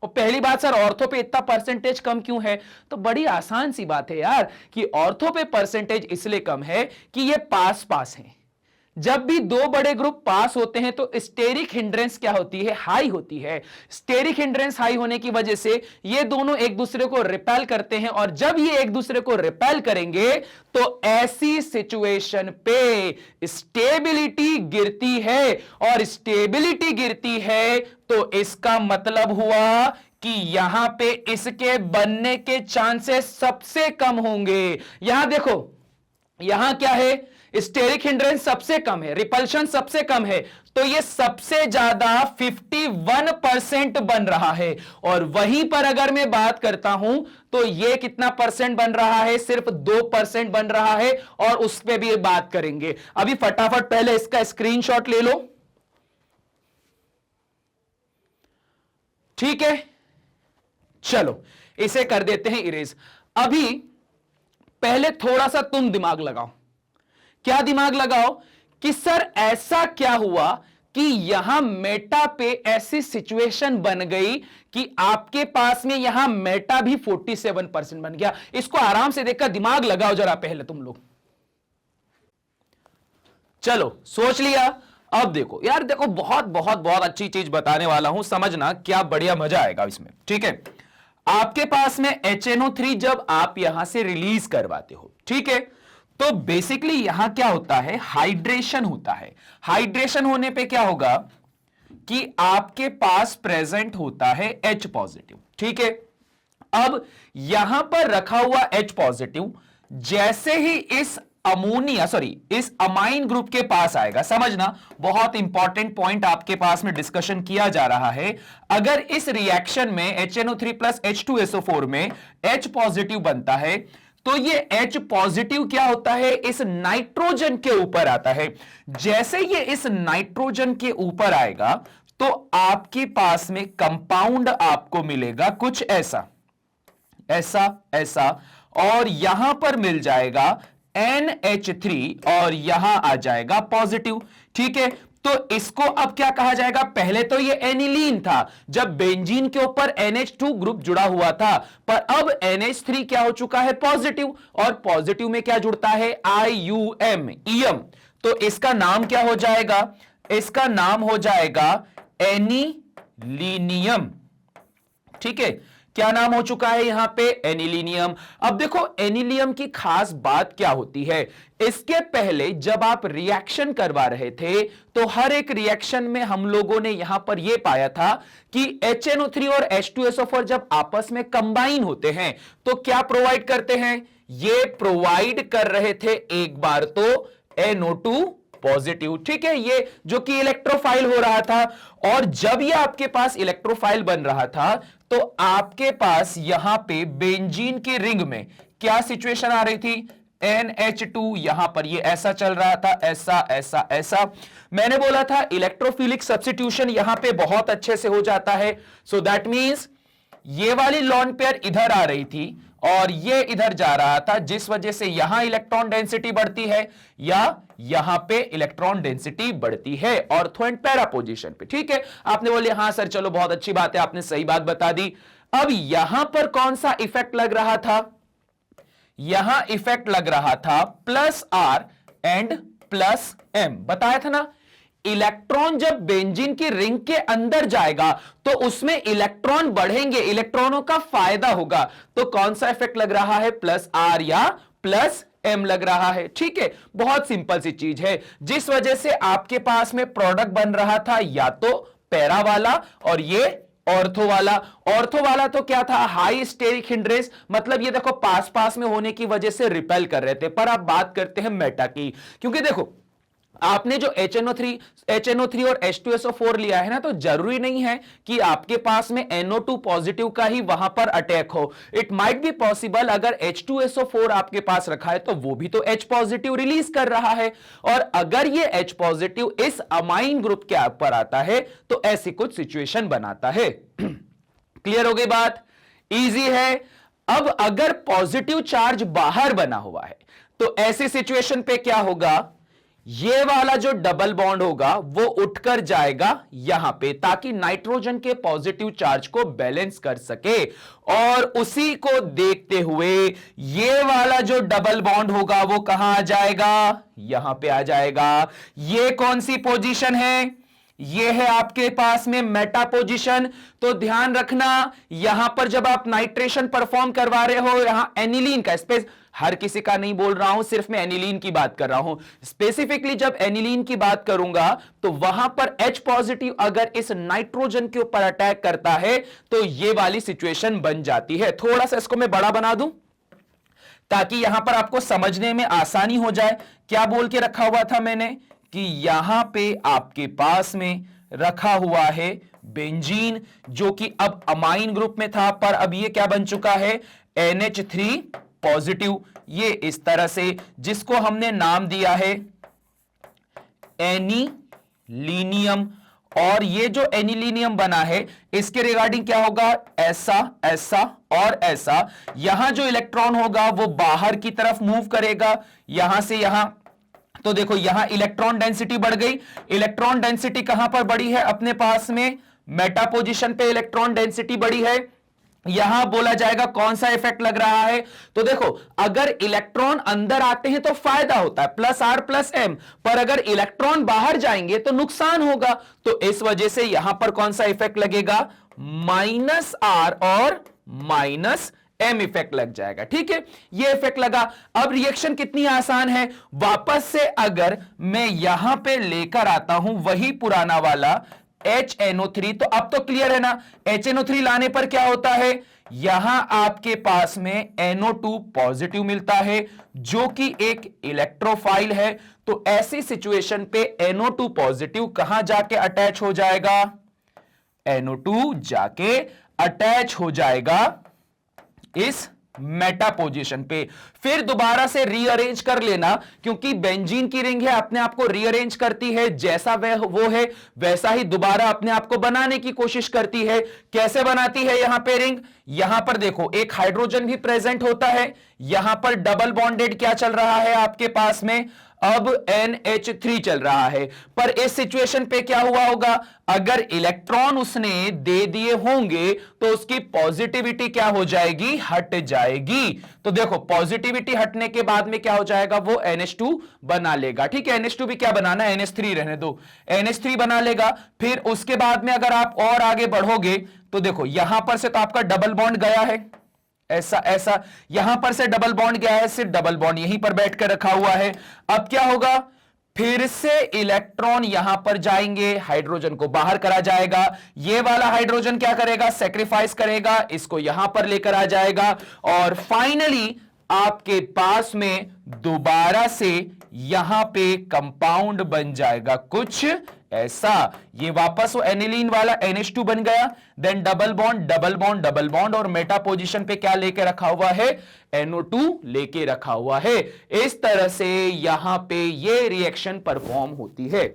और पहली बात सर ऑर्थो पे इतना परसेंटेज कम क्यों है, तो बड़ी आसान सी बात है यार कि ऑर्थो पे परसेंटेज इसलिए कम है कि ये पास पास है। जब भी दो बड़े ग्रुप पास होते हैं तो स्टेरिक हिंड्रेंस क्या होती है, हाई होती है। स्टेरिक हिंड्रेंस हाई होने की वजह से ये दोनों एक दूसरे को रिपेल करते हैं, और जब ये एक दूसरे को रिपेल करेंगे तो ऐसी सिचुएशन पे स्टेबिलिटी गिरती है, और स्टेबिलिटी गिरती है तो इसका मतलब हुआ कि यहां पे इसके बनने के चांसेस सबसे कम होंगे। यहां देखो, यहां क्या है, स्टेरिक हिंड्रेंस सबसे कम है, रिपल्शन सबसे कम है, तो ये सबसे ज्यादा 51% बन रहा है। और वहीं पर अगर मैं बात करता हूं तो ये कितना परसेंट बन रहा है, सिर्फ 2% बन रहा है, और उस पर भी बात करेंगे। अभी फटाफट पहले इसका स्क्रीनशॉट ले लो, ठीक है। चलो इसे कर देते हैं इरेज। अभी पहले थोड़ा सा तुम दिमाग लगाओ। क्या दिमाग लगाओ कि सर ऐसा क्या हुआ कि यहां मेटा पे ऐसी सिचुएशन बन गई कि आपके पास में यहां मेटा भी 47% बन गया। इसको आराम से देखकर दिमाग लगाओ जरा पहले तुम लोग। चलो सोच लिया। अब देखो यार, देखो बहुत बहुत बहुत अच्छी चीज बताने वाला हूं, समझना क्या बढ़िया मजा आएगा इसमें, ठीक है। आपके पास में HNO3 जब आप यहां से रिलीज करवाते हो, ठीक है, तो बेसिकली यहां क्या होता है, हाइड्रेशन होता है। हाइड्रेशन होने पे क्या होगा कि आपके पास प्रेजेंट होता है H पॉजिटिव, ठीक है। अब यहां पर रखा हुआ H पॉजिटिव जैसे ही इस इस अमाइन ग्रुप के पास आएगा, समझना बहुत इंपॉर्टेंट पॉइंट आपके पास में डिस्कशन किया जा रहा है। अगर इस रिएक्शन में HNO3 प्लस H2SO4 में H पॉजिटिव बनता है तो ये H पॉजिटिव क्या होता है, इस नाइट्रोजन के ऊपर आता है। जैसे ये इस नाइट्रोजन के ऊपर आएगा तो आपके पास में कंपाउंड आपको मिलेगा कुछ ऐसा ऐसा ऐसा, और यहां पर मिल जाएगा NH3 और यहां आ जाएगा पॉजिटिव, ठीक है। तो इसको अब क्या कहा जाएगा, पहले तो ये एनिलीन था जब बेंजीन के ऊपर NH2 ग्रुप जुड़ा हुआ था, पर अब NH3 क्या हो चुका है, पॉजिटिव, और पॉजिटिव में क्या जुड़ता है, IUM, ईयम। तो इसका नाम क्या हो जाएगा, इसका नाम हो जाएगा एनिलीनियम, ठीक है। क्या नाम हो चुका है यहां पे, एनिलीनियम। अब देखो एनिलियम की खास बात क्या होती है, इसके पहले जब आप रिएक्शन करवा रहे थे तो हर एक रिएक्शन में हम लोगों ने यहां पर यह पाया था कि HNO3 और H2SO4 जब आपस में कंबाइन होते हैं तो क्या प्रोवाइड करते हैं, ये प्रोवाइड कर रहे थे एक बार तो NO2 पॉजिटिव, ठीक है, ये जो कि इलेक्ट्रोफाइल हो रहा था। और जब ये आपके पास इलेक्ट्रोफाइल बन रहा था तो आपके पास यहां पे बेंजीन के रिंग में क्या सिचुएशन आ रही थी, NH2, यहां पर ये ऐसा चल रहा था, ऐसा ऐसा ऐसा। मैंने बोला था इलेक्ट्रोफिलिक सब्स्टिट्यूशन यहां पे बहुत अच्छे से हो जाता है। सो दैट मींस ये वाली लॉन पेयर इधर आ रही थी और ये इधर जा रहा था, जिस वजह से यहां इलेक्ट्रॉन डेंसिटी बढ़ती है या यहां पे इलेक्ट्रॉन डेंसिटी बढ़ती है ऑर्थो एंड पैरा पोजीशन पे, ठीक है। आपने बोले हां सर चलो बहुत अच्छी बात है, आपने सही बात बता दी। अब यहां पर कौन सा इफेक्ट लग रहा था, यहां इफेक्ट लग रहा था +R एंड +M, बताया था ना। इलेक्ट्रॉन जब बेंजीन की रिंग के अंदर जाएगा तो उसमें इलेक्ट्रॉन बढ़ेंगे, इलेक्ट्रॉनों का फायदा होगा। तो कौन सा इफेक्ट लग रहा है, +R या +M लग रहा है, ठीक है। बहुत सिंपल सी चीज है, जिस वजह से आपके पास में प्रोडक्ट बन रहा था या तो पैरा वाला और ये ऑर्थो वाला। ऑर्थो वाला तो क्या था, हाई स्टेरिक हिंड्रेंस, मतलब ये देखो पास पास में होने की वजह से रिपेल कर रहे थे। पर आप बात करते हैं मेटा की, क्योंकि देखो आपने जो HNO3 और H2SO4 लिया है ना, तो जरूरी नहीं है कि आपके पास में NO2 पॉजिटिव का ही वहां पर अटैक हो। इट माइट बी पॉसिबल अगर H2SO4 आपके पास रखा है तो वो भी तो H पॉजिटिव रिलीज कर रहा है, और अगर ये H पॉजिटिव इस अमाइन ग्रुप के ऊपर आता है तो ऐसी कुछ सिचुएशन बनाता है। क्लियर हो गई बात, इजी है। अब अगर पॉजिटिव चार्ज बाहर बना हुआ है तो ऐसी सिचुएशन पे क्या होगा, ये वाला जो डबल बॉन्ड होगा वो उठकर जाएगा यहां पे, ताकि नाइट्रोजन के पॉजिटिव चार्ज को बैलेंस कर सके। और उसी को देखते हुए ये वाला जो डबल बॉन्ड होगा वो कहां आ जाएगा, यहां पे आ जाएगा। ये कौन सी पोजीशन है, ये है आपके पास में मेटा पोजीशन। तो ध्यान रखना यहां पर जब आप नाइट्रेशन परफॉर्म करवा रहे हो, यहां एनिलीन का स्पेस, हर किसी का नहीं बोल रहा हूं, सिर्फ मैं एनिलीन की बात कर रहा हूं। स्पेसिफिकली जब एनिलीन की बात करूंगा तो वहां पर H पॉजिटिव अगर इस नाइट्रोजन के ऊपर अटैक करता है तो ये वाली सिचुएशन बन जाती है। थोड़ा सा इसको मैं बड़ा बना दूं ताकि यहां पर आपको समझने में आसानी हो जाए। क्या बोल के रखा हुआ था मैंने कि यहां पे आपके पास में रखा हुआ है बेंजीन, जो कि अब अमाइन ग्रुप में था, पर अब ये क्या बन चुका है, NH3 पॉजिटिव। ये इस तरह से, जिसको हमने नाम दिया है एनिलीनियम। और ये जो एनिलीनियम बना है, इसके रिगार्डिंग क्या होगा, ऐसा ऐसा और ऐसा। यहां जो इलेक्ट्रॉन होगा वो बाहर की तरफ मूव करेगा, यहां से यहां। तो देखो यहां इलेक्ट्रॉन डेंसिटी बढ़ गई। इलेक्ट्रॉन डेंसिटी कहां पर बढ़ी है, अपने पास में मेटा पोजीशन पे इलेक्ट्रॉन डेंसिटी बढ़ी है। यहां बोला जाएगा कौन सा इफेक्ट लग रहा है, तो देखो अगर इलेक्ट्रॉन अंदर आते हैं तो फायदा होता है +R+M, पर अगर इलेक्ट्रॉन बाहर जाएंगे तो नुकसान होगा। तो इस वजह से यहां पर कौन सा इफेक्ट लगेगा, -R और -M इफेक्ट लग जाएगा। ठीक है, ये इफेक्ट लगा। अब रिएक्शन कितनी आसान है, वापस से अगर मैं यहां पे लेकर आता हूं वही पुराना वाला HNO3, तो अब तो क्लियर है ना, HNO3 लाने पर क्या होता है, यहां आपके पास में NO2 पॉजिटिव मिलता है, जो कि एक इलेक्ट्रोफाइल है। तो ऐसी सिचुएशन पे NO2 पॉजिटिव कहां जाके अटैच हो जाएगा, NO2 जाके अटैच हो जाएगा इस मेटा पोजीशन पे। फिर दोबारा से रीअरेंज कर लेना, क्योंकि बेंजीन की रिंग है, अपने आप को रीअरेंज करती है, जैसा वो है वैसा ही दोबारा अपने आप को बनाने की कोशिश करती है। कैसे बनाती है यहां पे रिंग, यहां पर देखो एक हाइड्रोजन भी प्रेजेंट होता है, यहां पर डबल बॉन्डेड क्या चल रहा है आपके पास में, अब NH3 चल रहा है। पर इस सिचुएशन पे क्या हुआ होगा, अगर इलेक्ट्रॉन उसने दे दिए होंगे तो उसकी पॉजिटिविटी क्या हो जाएगी, हट जाएगी। तो देखो पॉजिटिविटी हटने के बाद में क्या हो जाएगा, वो NH2 बना लेगा। ठीक है, NH2 भी क्या बनाना है, NH3 रहने दो, NH3 बना लेगा। फिर उसके बाद में अगर आप और आगे बढ़ोगे तो देखो यहां पर से तो आपका डबल बॉन्ड गया है, ऐसा ऐसा, यहां पर से डबल बॉन्ड गया है, सिर्फ डबल बॉन्ड यहीं पर बैठ कर रखा हुआ है। अब क्या होगा, फिर से इलेक्ट्रॉन यहां पर जाएंगे, हाइड्रोजन को बाहर करा जाएगा। ये वाला हाइड्रोजन क्या करेगा, सेक्रीफाइस करेगा, इसको यहां पर लेकर आ जाएगा, और फाइनली आपके पास में दोबारा से यहां पे कंपाउंड बन जाएगा कुछ ऐसा। ये वापस वो एनिलीन वाला NH2 बन गया, then double bond double bond double bond, और मेटा पोजीशन पे क्या लेके रखा हुआ है, NO2 लेके रखा हुआ है। इस तरह से यहां पे ये रिएक्शन परफॉर्म होती है।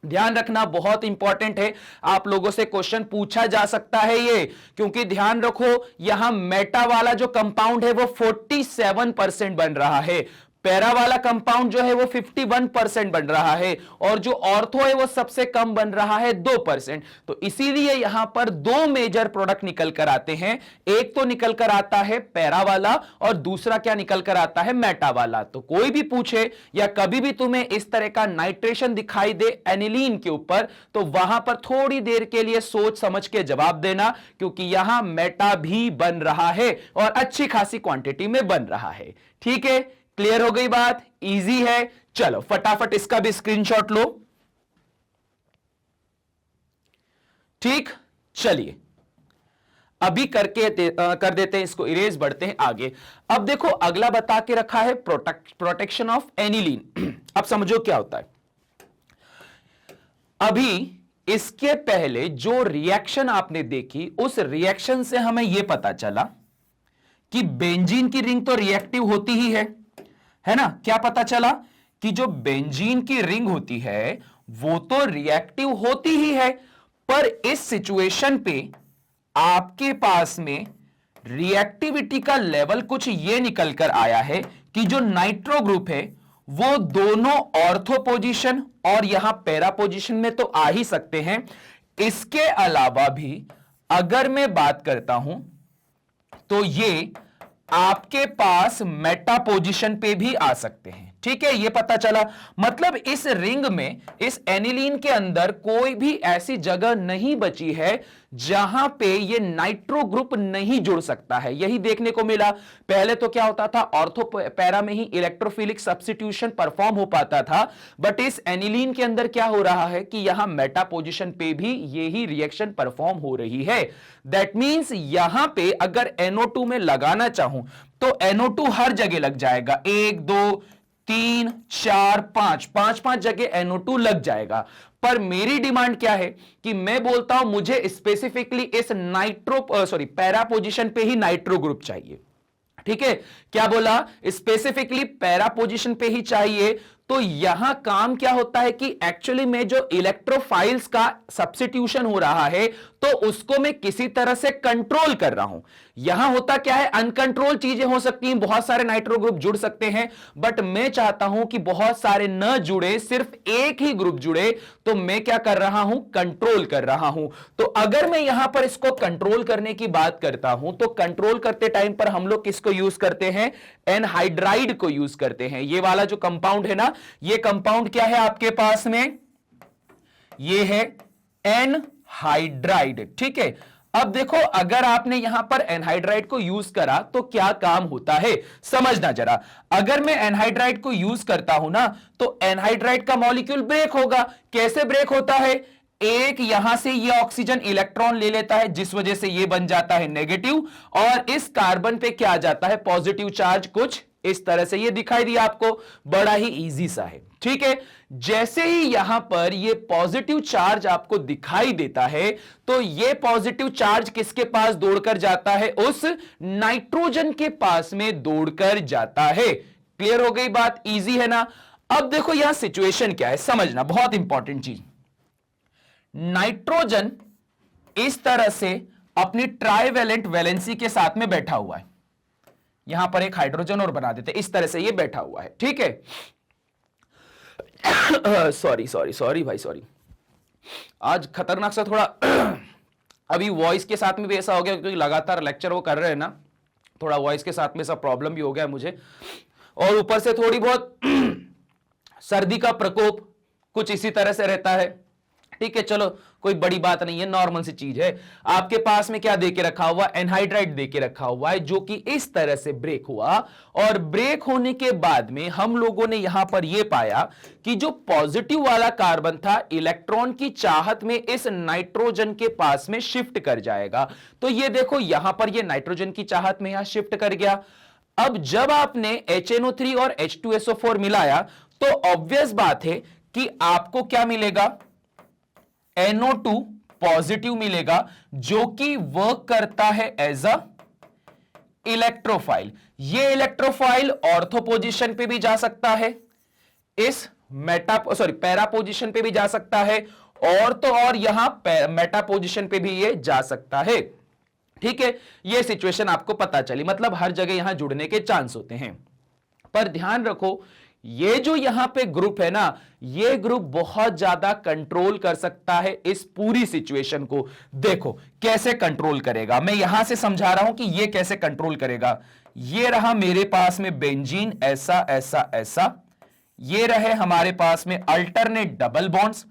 ध्यान रखना बहुत इंपॉर्टेंट है, आप लोगों से क्वेश्चन पूछा जा सकता है ये, क्योंकि ध्यान रखो यहां मेटा वाला जो कंपाउंड है वो 47% बन रहा है, पैरा वाला कंपाउंड जो है वो 51% बन रहा है, और जो ऑर्थो है वो सबसे कम बन रहा है 2%। तो इसीलिए यहां पर दो मेजर प्रोडक्ट निकल कर आते हैं, एक तो निकल कर आता है पैरा वाला और दूसरा क्या निकल कर आता है, मेटा वाला। तो कोई भी पूछे या कभी भी तुम्हें इस तरह का नाइट्रेशन दिखाई दे एनिलीन के ऊपर, तो वहां पर थोड़ी देर के लिए सोच समझ के जवाब देना, क्योंकि यहां मेटा भी बन रहा है और अच्छी खासी क्वांटिटी में बन रहा है। ठीक है, क्लियर हो गई बात, इजी है। चलो फटाफट इसका भी स्क्रीनशॉट लो। ठीक, चलिए अभी कर देते हैं इसको इरेज, बढ़ते हैं आगे। अब देखो अगला बता के रखा है प्रोटेक्शन ऑफ एनिलीन। अब समझो क्या होता है। अभी इसके पहले जो रिएक्शन आपने देखी, उस रिएक्शन से हमें यह पता चला कि बेंजीन की रिंग तो रिएक्टिव होती ही है ना। क्या पता चला कि जो बेंजीन की रिंग होती है वो तो रिएक्टिव होती ही है, पर इस सिचुएशन पे आपके पास में रिएक्टिविटी का लेवल कुछ ये निकल कर आया है कि जो नाइट्रो ग्रुप है वो दोनों ऑर्थो पोजीशन और यहां पैरा पोजीशन में तो आ ही सकते हैं। इसके अलावा भी अगर मैं बात करता हूं तो ये आपके पास मेटा पोजीशन पे भी आ सकते हैं। ठीक है, ये पता चला। मतलब इस रिंग में, इस एनिलीन के अंदर कोई भी ऐसी जगह नहीं बची है जहां पे ये नाइट्रो ग्रुप नहीं जुड़ सकता है, यही देखने को मिला। पहले तो क्या होता था, ऑर्थो पैरा में ही इलेक्ट्रोफिलिक सब्स्टिट्यूशन परफॉर्म हो पाता था, बट इस एनिलीन के अंदर क्या हो रहा है कि यहां मेटा पोजीशन पे भी यही रिएक्शन परफॉर्म हो रही है। दैट मींस यहां पे अगर NO2 में लगाना चाहूं तो NO2 हर जगह लग जाएगा, 1 2 3 4 5 5 जगह NO2 लग जाएगा। पर मेरी डिमांड क्या है कि मैं बोलता हूं मुझे स्पेसिफिकली इस पैरा पोजीशन पे ही नाइट्रो ग्रुप चाहिए। ठीक है, क्या बोला, स्पेसिफिकली पैरा पोजीशन पे ही चाहिए। तो यहां काम क्या होता है कि एक्चुअली में जो इलेक्ट्रोफाइल्स का सब्स्टिट्यूशन हो रहा है तो उसको मैं किसी तरह से कंट्रोल कर रहा हूं। यहां होता क्या है, अनकंट्रोल चीजें हो सकती हैं, बहुत सारे नाइट्रो ग्रुप जुड़ सकते हैं, बट मैं चाहता हूं कि बहुत सारे न जुड़े, सिर्फ एक ही ग्रुप जुड़े। तो मैं क्या कर रहा हूं, कंट्रोल कर रहा हूं। तो अगर मैं यहां पर इसको कंट्रोल करने की बात करता हूं तो कंट्रोल करते टाइम पर हम लोग किसको यूज करते हैं, एनहाइड्राइड को यूज करते हैं। ये वाला जो कंपाउंड है ना, ये कंपाउंड क्या है आपके पास में, ये है एनहाइड्राइड। ठीक है, अब देखो अगर आपने यहां पर एनहाइड्राइड को यूज करा तो क्या काम होता है, समझना जरा। अगर मैं एनहाइड्राइड को यूज करता हूं ना तो एनहाइड्राइड का मॉलिक्यूल ब्रेक होगा। कैसे ब्रेक होता है, एक यहां से ये ऑक्सीजन इलेक्ट्रॉन ले लेता है जिस वजह से ये बन जाता है नेगेटिव, और इस कार्बन पे क्या आ जाता है, पॉजिटिव चार्ज। कुछ इस तरह से ये दिखाई दिया आपको, बड़ा ही इजी सा है। ठीक है, जैसे ही यहां पर ये पॉजिटिव चार्ज आपको दिखाई देता है तो ये पॉजिटिव चार्ज किसके पास दौड़कर जाता है, उस नाइट्रोजन के पास में दौड़कर जाता है। क्लियर हो गई बात, इजी है ना। अब देखो यहां सिचुएशन क्या है, समझना, बहुत इंपॉर्टेंट चीज। नाइट्रोजन इस तरह से अपनी ट्राइवेलेंट वैलेंसी के साथ में बैठा हुआ है, यहां पर एक हाइड्रोजन और बना देते, इस तरह से ये बैठा हुआ है। ठीक है, सॉरी भाई, सॉरी, आज खतरनाक सा थोड़ा अभी वॉइस के साथ में भी ऐसा हो गया क्योंकि लगातार लेक्चर वो कर रहे हैं ना, थोड़ा वॉइस के साथ में सब प्रॉब्लम भी हो गया मुझे, और ऊपर से थोड़ी बहुत सर्दी का प्रकोप कुछ इसी तरह से रहता है। ठीक है, चलो कोई बड़ी बात नहीं है, नॉर्मल सी चीज है। आपके पास में क्या देके रखा हुआ, एनहाइड्राइड देके रखा हुआ है, जो कि इस तरह से ब्रेक हुआ, और ब्रेक होने के बाद में हम लोगों ने यहां पर यह पाया कि जो पॉजिटिव वाला कार्बन था इलेक्ट्रॉन की चाहत में इस नाइट्रोजन के पास में शिफ्ट कर जाएगा। तो ये देखो यहां पर ये नाइट्रोजन की चाहत में यहां शिफ्ट कर गया। अब जब आपने HNO3 और H2SO4 मिलाया तो ऑब्वियस बात है कि आपको क्या मिलेगा, NO2 पॉजिटिव मिलेगा, जो कि वर्क करता है एज अ इलेक्ट्रोफाइल। ये इलेक्ट्रोफाइल ऑर्थो पोजीशन पे भी जा सकता है, इस पैरा पोजीशन पे भी जा सकता है, और तो और यहां मेटा पोजीशन पे भी ये जा सकता है। ठीक है, ये सिचुएशन आपको पता चली, मतलब हर जगह यहां जुड़ने के चांस होते हैं। पर ध्यान रखो, ये जो यहां पे ग्रुप है ना, ये ग्रुप बहुत ज्यादा कंट्रोल कर सकता है इस पूरी सिचुएशन को। देखो कैसे कंट्रोल करेगा, मैं यहां से समझा रहा हूं कि ये कैसे कंट्रोल करेगा। ये रहा मेरे पास में बेंजीन, ऐसा ऐसा ऐसा, ये रहे हमारे पास में अल्टरनेट डबल बॉन्ड्स,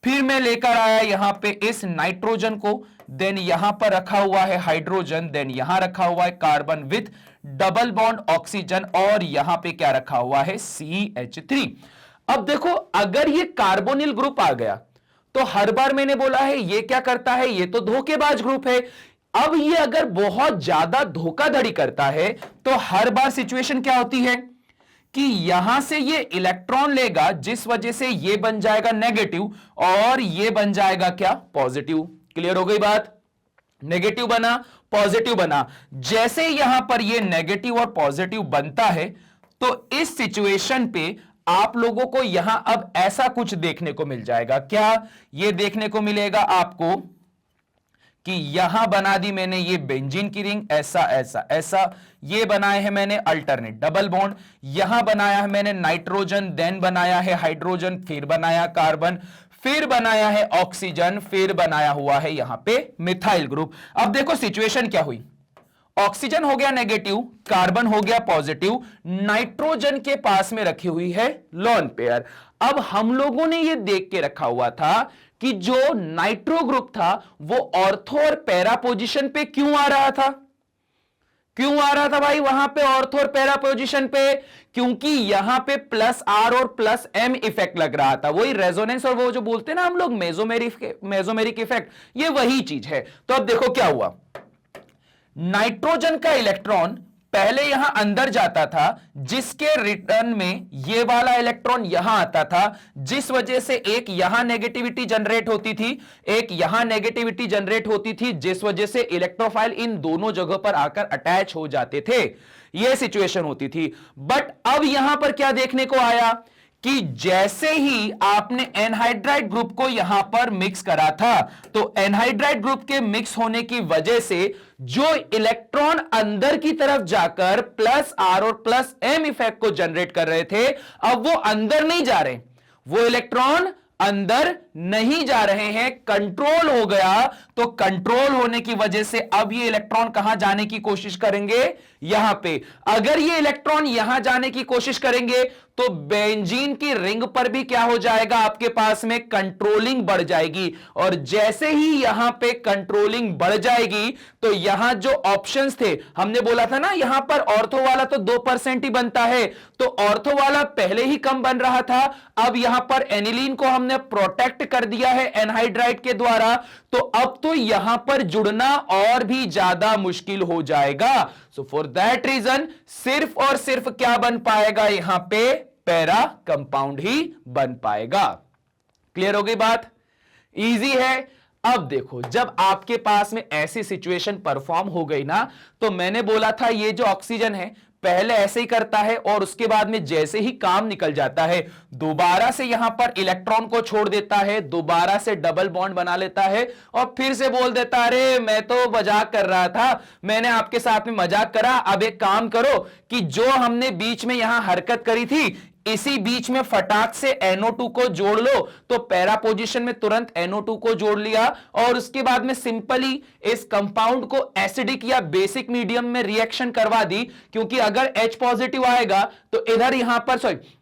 फिर मैं लेकर आया यहां पे इस नाइट्रोजन को, देन यहां पर रखा हुआ है हाइड्रोजन, देन यहां रखा हुआ है carbon with double bond oxygen, और यहां पे क्या रखा हुआ है, CH3। अब देखो अगर ये कार्बोनिल ग्रुप आ गया तो हर बार मैंने बोला है ये क्या करता है, ये तो धोखेबाज ग्रुप है। अब ये अगर बहुत ज्यादा धोखाधड़ी करता है तो हर बार सिचुएशन क्या होती है कि यहां से ये इलेक्ट्रॉन लेगा, जिस वजह से ये बन जाएगा नेगेटिव और ये बन जाएगा क्या, पॉजिटिव। क्लियर हो गई बात, नेगेटिव बना पॉजिटिव बना। जैसे यहां पर ये नेगेटिव और पॉजिटिव बनता है तो इस सिचुएशन पे आप लोगों को यहां अब ऐसा कुछ देखने को मिल जाएगा। क्या ये देखने को मिलेगा आपको कि यहां बना दी मैंने ये बेंजीन की रिंग, ऐसा ऐसा ऐसा, ये बनाए हैं मैंने अल्टरनेट डबल बॉन्ड, यहां बनाया है मैंने नाइट्रोजन, देन बनाया है हाइड्रोजन, फिर बनाया कार्बन, फिर बनाया है ऑक्सीजन, फिर बनाया हुआ है यहां पे मिथाइल ग्रुप। अब देखो सिचुएशन क्या हुई, ऑक्सीजन हो गया नेगेटिव, कार्बन हो गया पॉजिटिव, नाइट्रोजन के पास में रखी हुई है लोन पेयर। अब हम लोगों ने यह देख के रखा हुआ था कि जो नाइट्रो ग्रुप था वो ऑर्थो और पैरा पोजीशन पे क्यों आ रहा था? क्यों आ रहा था भाई वहां पे ऑर्थो और पैरा पोजीशन पे? क्योंकि यहां पे प्लस आर और प्लस एम इफेक्ट लग रहा था, वही रेजोनेंस और वो जो बोलते हैं ना हम लोग मेसोमेरिक इफेक्ट, ये वही चीज है। तो अब देखो क्या हुआ, नाइट्रोजन का इलेक्ट्रॉन पहले यहां अंदर जाता था, जिसके रिटर्न में ये वाला इलेक्ट्रॉन यहां आता था, जिस वजह से एक यहां नेगेटिविटी जनरेट होती थी, एक यहां नेगेटिविटी जनरेट होती थी, जिस वजह से इलेक्ट्रोफाइल इन दोनों जगहों पर आकर अटैच हो जाते थे। यह सिचुएशन होती थी। बट अब यहां पर क्या देखने को आया कि जैसे ही आपने एनहाइड्राइड ग्रुप को यहां पर मिक्स करा था, तो एनहाइड्राइड ग्रुप के मिक्स होने की वजह से जो इलेक्ट्रॉन अंदर की तरफ जाकर प्लस आर और प्लस एम इफेक्ट को जनरेट कर रहे थे, अब वो अंदर नहीं जा रहे, वो इलेक्ट्रॉन अंदर नहीं जा रहे हैं, कंट्रोल हो गया। तो कंट्रोल होने की वजह से अब ये इलेक्ट्रॉन कहां जाने की कोशिश करेंगे? यहां पे। अगर ये इलेक्ट्रॉन यहां जाने की कोशिश करेंगे तो बेंजीन की रिंग पर भी क्या हो जाएगा? आपके पास में कंट्रोलिंग बढ़ जाएगी, और जैसे ही यहां पे कंट्रोलिंग बढ़ जाएगी तो यहां जो ऑप्शंस थे, हमने बोला था ना यहां पर ऑर्थो वाला तो 2% ही बनता है, तो ऑर्थो वाला पहले ही कम बन रहा था, अब यहां पर एनिलीन को हमने प्रोटेक्ट कर दिया है एनहाइड्राइड के द्वारा, तो अब तो यहां पर जुड़ना और भी ज्यादा मुश्किल हो जाएगा। सो फॉर दैट रीजन सिर्फ और सिर्फ क्या बन पाएगा? यहां पे पैरा कंपाउंड ही बन पाएगा। क्लियर हो गई बात? इजी है। अब देखो, जब आपके पास में ऐसी सिचुएशन परफॉर्म हो गई ना, तो मैंने बोला था ये जो ऑक्सीजन है पहले ऐसे ही करता है, और उसके बाद में जैसे ही काम निकल जाता है दोबारा से यहां पर इलेक्ट्रॉन को छोड़ देता है, दोबारा से डबल बॉन्ड बना लेता है, और फिर से बोल देता अरे मैं तो मजाक कर रहा था, मैंने आपके साथ में मजाक करा, अब एक काम करो कि जो हमने बीच में यहां हरकत करी थी इसी बीच में फटाक से NO2 को जोड़ लो, तो पैरा पोजीशन में तुरंत NO2 को जोड़ लिया, और उसके बाद में सिंपली इस कंपाउंड को एसिडिक या बेसिक मीडियम में रिएक्शन करवा दी, क्योंकि अगर H पॉजिटिव आएगा तो इधर यहां पर सॉरी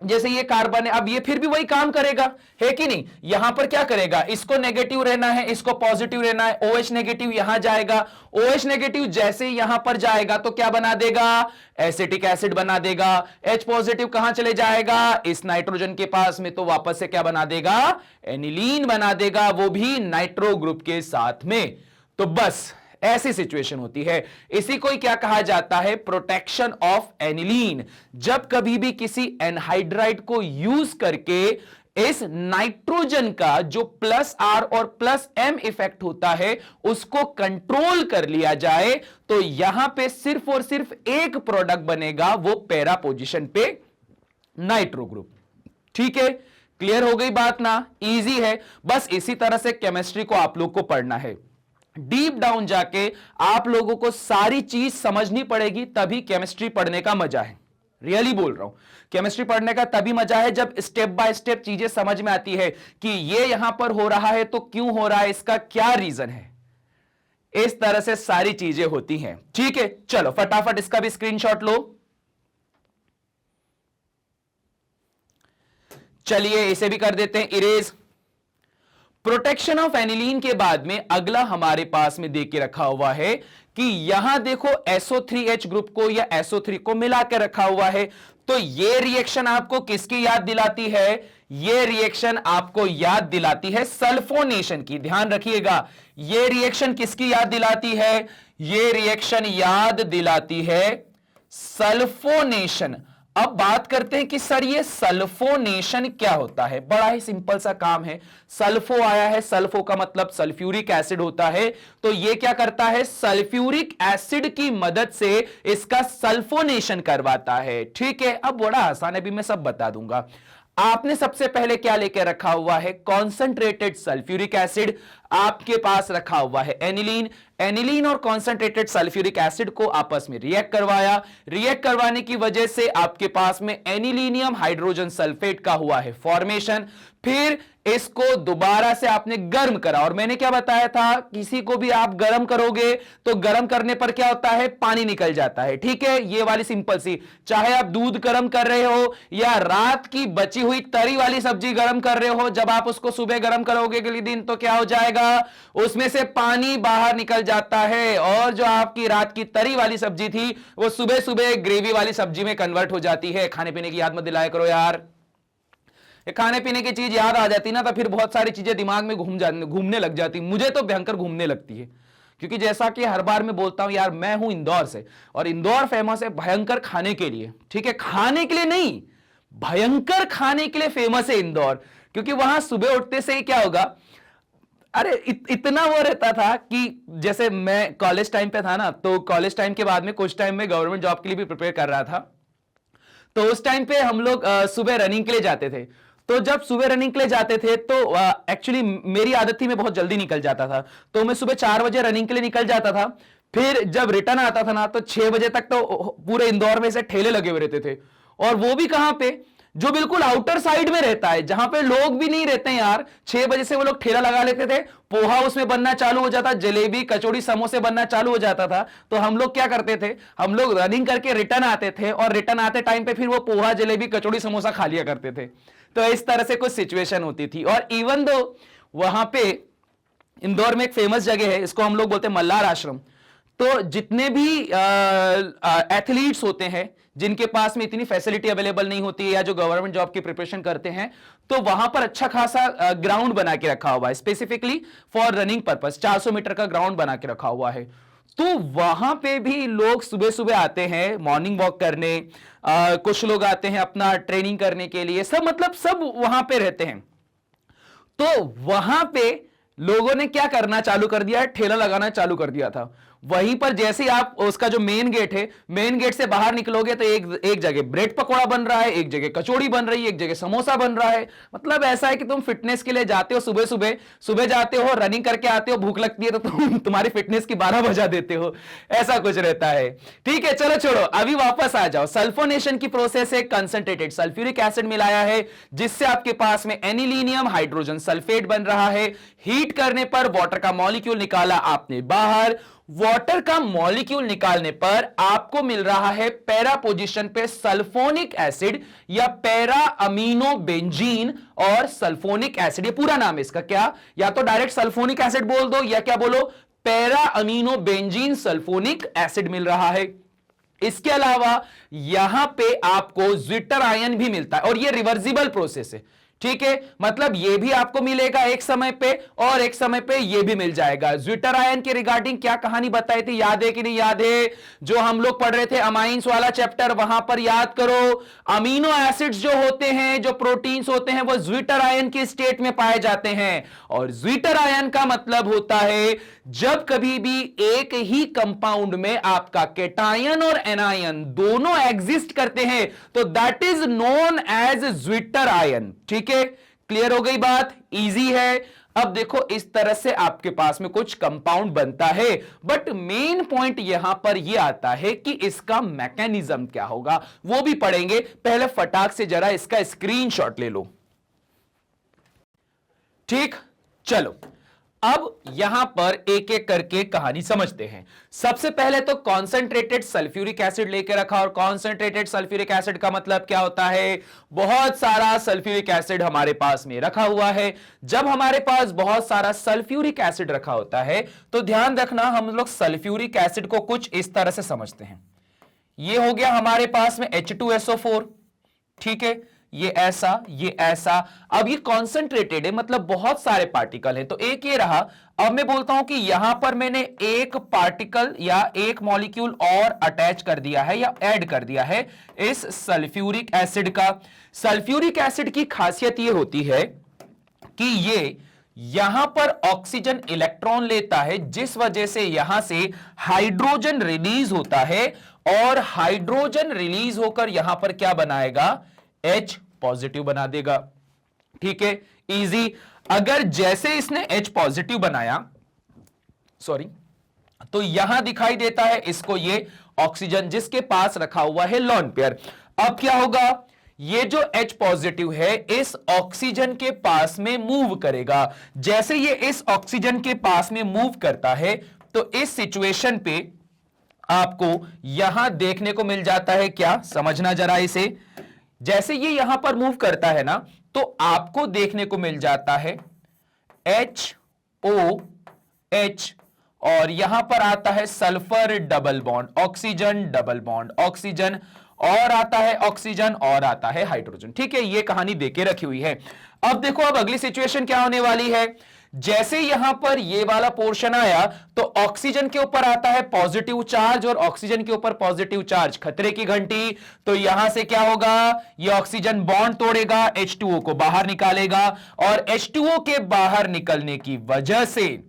जैसे ये कार्बन है, अब ये फिर भी वही काम करेगा, है कि नहीं? यहां पर क्या करेगा? इसको नेगेटिव रहना है, इसको पॉजिटिव रहना है, OH नेगेटिव यहां जाएगा, OH नेगेटिव जैसे यहां पर जाएगा तो क्या बना देगा? एसिटिक एसिड बना देगा। H पॉजिटिव कहां चले जाएगा? इस नाइट्रोजन के पास में, तो वापस से क्या बना देगा? एनिलीन बना देगा, वो भी नाइट्रो ग्रुप के साथ में। तो बस ऐसी सिचुएशन होती है। इसी को क्या कहा जाता है? Protection of aniline. जब कभी भी किसी एनहाइड्राइड को यूज करके इस नाइट्रोजन का जो प्लस आर और प्लस एम इफेक्ट होता है उसको कंट्रोल कर लिया जाए, तो यहां पे सिर्फ और सिर्फ एक प्रोडक्ट बनेगा, वो पैरा पोजीशन पे नाइट्रो ग्रुप। ठीक है, क्लियर हो गई बात ना? इजी है। बस इसी तरह से केमिस्ट्री को आप लोग को पढ़ना है, डीप डाउन जाके आप लोगों को सारी चीज समझनी पड़ेगी, तभी केमिस्ट्री पढ़ने का मजा है। रियली बोल रहा हूं, केमिस्ट्री पढ़ने का तभी मजा है जब स्टेप बाय स्टेप चीजें समझ में आती है कि ये यहां पर हो रहा है तो क्यों हो रहा है, इसका क्या रीजन है। इस तरह से सारी चीजें होती हैं। ठीक है, चलो फटाफट इसका भी स्क्रीनशॉट लो। चलिए इसे भी कर देते हैं इरेज। प्रोटेक्शन ऑफ एनिलीन के बाद में अगला हमारे पास में देख के रखा हुआ है कि यहां देखो SO3H ग्रुप को या SO3 को मिला के रखा हुआ है, तो यह रिएक्शन आपको किसकी याद दिलाती है? यह रिएक्शन आपको याद दिलाती है सल्फोनेशन की। ध्यान रखिएगा, यह रिएक्शन किसकी याद दिलाती है? यह रिएक्शन याद दिलाती है सल्फोनेशन। अब बात करते हैं कि सर ये सल्फोनेशन क्या होता है। बड़ा ही सिंपल सा काम है। सल्फो आया है, सल्फो का मतलब सल्फ्यूरिक एसिड होता है, तो ये क्या करता है? सल्फ्यूरिक एसिड की मदद से इसका सल्फोनेशन करवाता है। ठीक है, अब बड़ा आसान है, अभी मैं सब बता दूंगा। आपने सबसे पहले क्या लेके रखा हुआ है? Concentrated sulphuric acid. आपके पास रखा हुआ है एनिलीन। एनिलीन और कॉन्सेंट्रेटेड सल्फ्यूरिक एसिड को आपस में रिएक्ट करवाया। रिएक्ट करवाने की वजह से आपके पास में एनिलीनियम हाइड्रोजन सल्फेट का हुआ है फॉर्मेशन। फिर इसको दोबारा से आपने गर्म करा, और मैंने क्या बताया था, किसी को भी आप गर्म करोगे तो गर्म करने पर क्या होता है, पानी निकल जाता है। ठीक है, ये वाली सिंपल सी, चाहे आप दूध गर्म कर रहे हो या रात की बची हुई तरी वाली सब्जी गर्म कर रहे हो, जब आप उसको सुबह गर्म करोगे अगले दिन तो क्या हो जाएगा, उसमें से पानी बाहर निकल जाता है, और जो आपकी रात की तरी वाली सब्जी थी वो सुबह सुबह ग्रेवी वाली सब्जी में कन्वर्ट हो जाती है। खाने पीने की याद मत दिलाया करो यार, खाने पीने की चीज याद आ जाती ना तो फिर बहुत सारी चीजें दिमाग में घूमने लग जाती। मुझे तो भयंकर घूमने लगती है, क्योंकि जैसा कि हर बार मैं बोलता हूं यार, मैं हूं इंदौर से, और इंदौर फेमस है भयंकर खाने के लिए। ठीक है, खाने के लिए नहीं, भयंकर खाने के लिए फेमस है इंदौर, क्योंकि वहां सुबह उठते से ही क्या होगा, अरे इतना वो रहता था कि जैसे मैं कॉलेज टाइम पे था ना, तो कॉलेज टाइम के बाद में कुछ टाइम में गवर्नमेंट जॉब के लिए भी प्रिपेयर कर रहा था, तो उस टाइम पे हम लोग सुबह रनिंग के लिए जाते थे। तो जब सुबह रनिंग के लिए जाते थे तो एक्चुअली मेरी आदत थी, मैं बहुत जल्दी निकल जाता था, तो मैं सुबह 4 बजे रनिंग के लिए निकल जाता था। फिर जब रिटर्न आता था ना तो 6 बजे तक तो पूरे इंदौर में से ठेले लगे हुए रहते थे, और वो भी कहां पे, जो बिल्कुल आउटर साइड में रहता है, जहां पे लोग भी नहीं रहते हैं यार। 6 बजे से वो लोग ठेला लगा लेते थे, पोहा उसमें बनना चालू हो जाता, जलेबी कचौड़ी समोसे बनना चालू हो जाता था। तो हम लोग क्या करते थे, हम लोग रनिंग करके रिटर्न आते थे, और रिटर्न आते टाइम पे फिर वो पोहा जलेबी कचौड़ी समोसा खा लिया करते थे। तो इस तरह से कुछ सिचुएशन होती थी। और इवन दो वहां पे इंदौर में एक फेमस जगह है, इसको हम लोग बोलते हैं मल्हार आश्रम। तो जितने भी एथलीट्स होते हैं जिनके पास में इतनी फैसिलिटी अवेलेबल नहीं होती है, या जो गवर्नमेंट जॉब की प्रिपरेशन करते हैं, तो वहां पर अच्छा खासा ग्राउंड बना के रखा हुआ है, specifically for running purpose. 400 metre का ग्राउंड बना के रखा हुआ है। तो वहां पे भी लोग सुबह सुबह आते हैं मॉर्निंग वॉक करने, कुछ लोग आते हैं अपना ट्रेनिंग करने के लिए, सब मतलब सब वहां पे रहते हैं। तो वहां पे लोगों ने क्या करना चालू कर दिया है, ठेला लगाना चालू कर दिया था। वहीं पर जैसे ही आप उसका जो मेन गेट है, मेन गेट से बाहर निकलोगे तो एक जगह ब्रेड पकौड़ा बन रहा है, एक जगह कचौड़ी बन रही है, एक जगह समोसा बन रहा है। मतलब ऐसा है कि तुम फिटनेस के लिए जाते हो, सुबह सुबह सुबह जाते हो, रनिंग करके आते हो, भूख लगती है तो तुम तुम्हारी फिटनेस की 12 बजा देते हो, ऐसा कुछ रहता है। ठीक है, चलो छोड़ो, अभी वापस आ जाओ। सल्फोनेशन की प्रोसेस है, कंसंट्रेटेड सल्फ्यूरिक एसिड मिलाया है, जिससे आपके पास में एनिलीनियम हाइड्रोजन सल्फेट बन रहा है। हीट करने पर वाटर का मॉलिक्यूल निकाला आपने बाहर, वाटर का मॉलिक्यूल निकालने पर आपको मिल रहा है पैरा पोजीशन पे सल्फोनिक एसिड या पैरा अमीनो बेंजीन और सल्फोनिक एसिड, ये पूरा नाम है इसका। क्या, या तो डायरेक्ट सल्फोनिक एसिड बोल दो, या क्या बोलो, para amino benzene sulphonic acid मिल रहा है। इसके अलावा यहां पे आपको ज्विटर आयन भी मिलता है, और ये रिवर्सिबल प्रोसेस है। ठीक है, मतलब ये भी आपको मिलेगा एक समय पे, और एक समय पे ये भी मिल जाएगा। ज्विटर आयन के रिगार्डिंग क्या कहानी बताई थी, याद है कि नहीं याद है? जो हम लोग पढ़ रहे थे अमाइंस वाला चैप्टर, वहां पर याद करो, अमीनो एसिड्स जो होते हैं, जो प्रोटीन्स होते हैं, वो ज्विटर आयन की स्टेट में पाए जाते हैं। और ज्विटर आयन का मतलब होता है जब कभी भी एक ही कंपाउंड में आपका केटायन और एनायन दोनों एग्जिस्ट करते हैं, तो that is known as zwitter ion. ठीक है, क्लियर हो गई बात, इजी है। अब देखो, इस तरह से आपके पास में कुछ कंपाउंड बनता है, बट मेन पॉइंट यहां पर यह आता है कि इसका मैकेनिज्म क्या होगा, वो भी पढ़ेंगे। पहले फटाक से जरा इसका स्क्रीनशॉट ले लो। ठीक, चलो अब यहां पर एक एक करके कहानी समझते हैं। सबसे पहले तो कॉन्सेंट्रेटेड सल्फ्यूरिक एसिड लेके रखा, और कॉन्सेंट्रेटेड सल्फ्यूरिक एसिड का मतलब क्या होता है, बहुत सारा सल्फ्यूरिक एसिड हमारे पास में रखा हुआ है। जब हमारे पास बहुत सारा सल्फ्यूरिक एसिड रखा होता है तो ध्यान रखना, हम लोग सल्फ्यूरिक एसिड को कुछ इस तरह से समझते हैं। ये हो गया हमारे पास में H2SO4, ठीक है, ये ऐसा, ये ऐसा। अब ये कॉन्सेंट्रेटेड है, मतलब बहुत सारे पार्टिकल हैं, तो एक ये रहा। अब मैं बोलता हूं कि यहां पर मैंने एक पार्टिकल या एक मॉलिक्यूल और अटैच कर दिया है या ऐड कर दिया है इस सल्फ्यूरिक एसिड का। सल्फ्यूरिक एसिड की खासियत ये होती है कि ये यहां पर ऑक्सीजन इलेक्ट्रॉन लेता है, जिस वजह से यहां से हाइड्रोजन रिलीज होता है, और हाइड्रोजन रिलीज होकर यहां पर क्या बनाएगा, H पॉजिटिव बना देगा। ठीक है, इजी। अगर जैसे इसने H पॉजिटिव बनाया, सॉरी, तो यहां दिखाई देता है इसको ये ऑक्सीजन, जिसके पास रखा हुआ है लोन पेयर। अब क्या होगा, ये जो H पॉजिटिव है इस ऑक्सीजन के पास में मूव करेगा। जैसे ये इस ऑक्सीजन के पास में मूव करता है तो इस सिचुएशन पे आपको यहां देखने को मिल जाता है क्या, समझना जरा इसे। जैसे ये यहां पर मूव करता है ना तो आपको देखने को मिल जाता है HOH और यहां पर आता है sulphur double bond, oxygen double bond, oxygen और आता है ऑक्सीजन और आता है हाइड्रोजन। ठीक है, ये कहानी देके रखी हुई है। अब देखो, अब अगली सिचुएशन क्या होने वाली है। जैसे यहां पर ये वाला पोर्शन आया तो ऑक्सीजन के ऊपर आता है पॉजिटिव चार्ज और ऑक्सीजन के ऊपर पॉजिटिव चार्ज, खतरे की घंटी। तो यहां से क्या होगा, ये ऑक्सीजन बॉन्ड तोड़ेगा, H2O को बाहर निकालेगा और H2O के बाहर निकलने की वजह से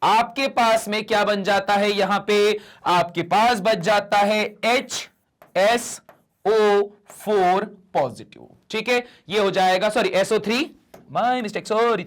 आपके पास में क्या बन जाता है, यहां पे आपके पास बच जाता है HSO4 पॉजिटिव। ठीक है, ये हो जाएगा, sorry SO3, my mistake, sorry.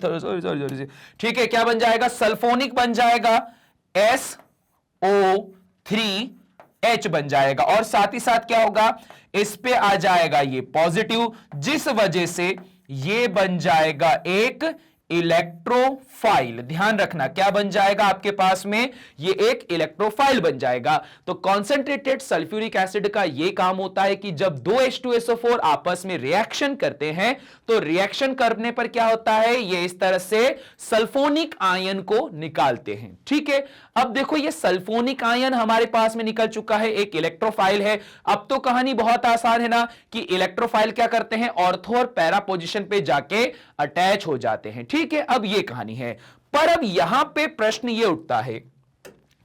ठीक है, क्या बन जाएगा, सल्फोनिक बन जाएगा, SO3H बन जाएगा और साथ ही साथ क्या होगा, इस पे आ जाएगा ये पॉजिटिव, जिस वजह से ये बन जाएगा एक इलेक्ट्रोफाइल। ध्यान रखना, क्या बन जाएगा आपके पास में, ये एक इलेक्ट्रोफाइल बन जाएगा। तो कॉन्सेंट्रेटेड सल्फ्यूरिक एसिड का ये काम होता है कि जब दो H2SO4 आपस में रिएक्शन करते हैं तो रिएक्शन करने पर क्या होता है, ये इस तरह से सल्फोनिक आयन को निकालते हैं। ठीक है, अब देखो ये सल्फोनिक आयन हमारे पास में निकल चुका है, एक इलेक्ट्रोफाइल है। अब तो कहानी बहुत आसान है ना कि इलेक्ट्रोफाइल क्या करते हैं, ऑर्थो और पैरा पोजीशन पे जाके अटैच हो जाते हैं। ठीक है, अब ये कहानी है। पर अब यहां पे प्रश्न ये उठता है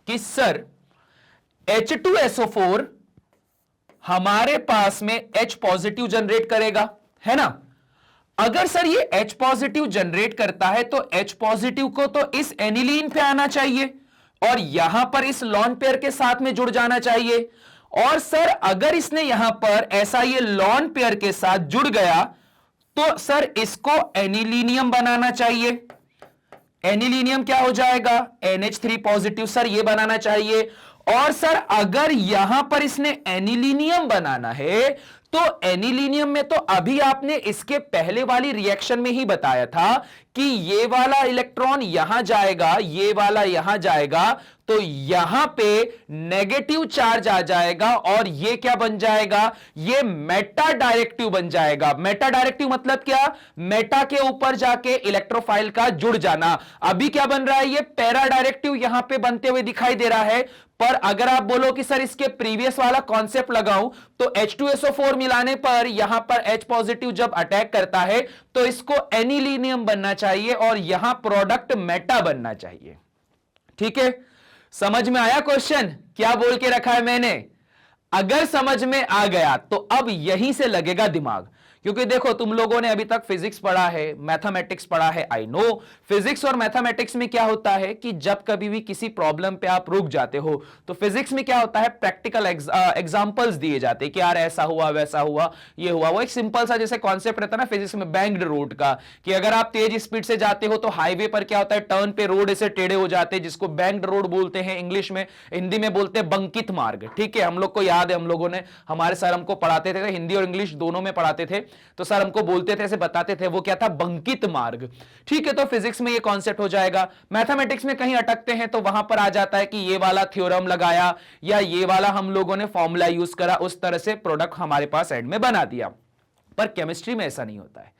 कि सर H2SO4 हमारे पास में H पॉजिटिव जनरेट करेगा, है ना। अगर सर ये H पॉजिटिव जनरेट करता है तो H पॉजिटिव को तो इस एनिलीन पे आना चाहिए और यहां पर इस लॉन पेयर के साथ में जुड़ जाना चाहिए। और सर अगर इसने यहां पर ऐसा ये लॉन पेयर के साथ जुड़ गया तो सर इसको एनिलीनियम बनाना चाहिए। एनिलीनियम क्या हो जाएगा, NH3 पॉजिटिव, सर ये बनाना चाहिए। और सर अगर यहां पर इसने एनिलीनियम बनाना है तो एनिलीनियम में तो अभी आपने इसके पहले वाली रिएक्शन में ही बताया था कि ये वाला इलेक्ट्रॉन यहां जाएगा, ये वाला यहां जाएगा तो यहां पे नेगेटिव चार्ज आ जाएगा और ये क्या बन जाएगा, ये मेटा डायरेक्टिव बन जाएगा। मेटा डायरेक्टिव मतलब क्या, मेटा के ऊपर जाके इलेक्ट्रोफाइल का जुड़ जाना। अभी क्या बन रहा है, ये पैरा डायरेक्टिव यहां पे बनते हुए दिखाई दे रहा है। पर अगर आप बोलो कि सर इसके प्रीवियस वाला कॉन्सेप्ट लगाऊं तो H2SO4 मिलाने पर यहां पर H पॉजिटिव जब अटैक करता है तो इसको एनिलीनियम बनना चाहिए और यहां प्रोडक्ट मेटा बनना चाहिए। ठीक है, समझ में आया क्वेश्चन, क्या बोल के रखा है मैंने। अगर समझ में आ गया तो अब यहीं से लगेगा दिमाग, क्योंकि देखो तुम लोगों ने अभी तक फिजिक्स पढ़ा है, मैथमेटिक्स पढ़ा है। आई नो फिजिक्स और मैथमेटिक्स में क्या होता है कि जब कभी भी किसी प्रॉब्लम पे आप रुक जाते हो तो फिजिक्स में क्या होता है, प्रैक्टिकल एग्जांपल्स दिए जाते हैं कि यार ऐसा हुआ, वैसा हुआ, ये हुआ। वो एक सिंपल सा जैसे कॉन्सेप्ट रहता है ना फिजिक्स में बैंक्ड रोड का, कि अगर आप तेज स्पीड से जाते हो तो हाईवे पर क्या होता है, टर्न पे रोड ऐसे टेढ़े हो जाते हैं, जिसको बैंक्ड रोड बोलते हैं इंग्लिश में, हिंदी में बोलते हैं बंकित मार्ग। ठीक है, हम लोग को याद है, हम लोगों ने, हमारे सर हमको पढ़ाते थे, हिंदी और इंग्लिश दोनों में पढ़ाते थे, तो सर हमको बोलते थे, ऐसे बताते थे, वो क्या था, बंकित मार्ग। ठीक है, तो फिजिक्स में ये कॉन्सेप्ट हो जाएगा। मैथमेटिक्स में कहीं अटकते हैं तो वहां पर आ जाता है कि ये वाला थ्योरम लगाया या ये वाला हम लोगों ने फॉर्मूला यूज करा, उस तरह से प्रोडक्ट हमारे पास एंड में बना दिया। पर केमिस्ट्री में ऐसा नहीं होता है।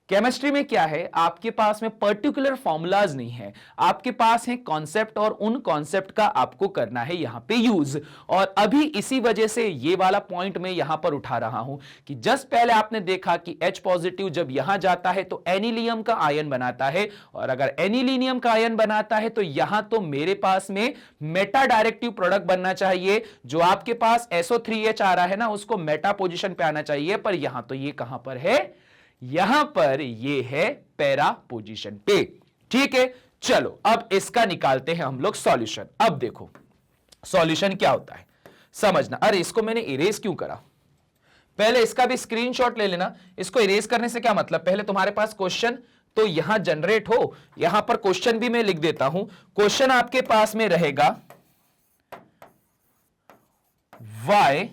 केमिस्ट्री में क्या है, आपके पास में पर्टिकुलर फॉर्मूलाज नहीं है, आपके पास है कॉन्सेप्ट और उन कॉन्सेप्ट का आपको करना है यहां पे यूज। और अभी इसी वजह से ये वाला पॉइंट मैं यहां पर उठा रहा हूं कि जस्ट पहले आपने देखा कि H पॉजिटिव जब यहां जाता है तो एनिलियम का आयन बनाता है, और अगर एनिलीनियम का आयन बनाता है तो यहां तो मेरे पास में मेटा डायरेक्टिव प्रोडक्ट बनना चाहिए। जो आपके पास SO3H आ रहा है ना, उसको मेटा पोजिशन पे आना चाहिए, पर यहां तो ये कहां पर है, यहां पर ये है पैरा पोजीशन पे। ठीक है, चलो अब इसका निकालते हैं हम लोग सॉल्यूशन। अब देखो सॉल्यूशन क्या होता है समझना। अरे इसको मैंने इरेज क्यों करा, पहले इसका भी स्क्रीनशॉट ले लेना। इसको इरेज करने से क्या मतलब, पहले तुम्हारे पास क्वेश्चन तो यहां जनरेट हो, यहां पर क्वेश्चन भी मैं लिख देता हूं। क्वेश्चन आपके पास में रहेगा Y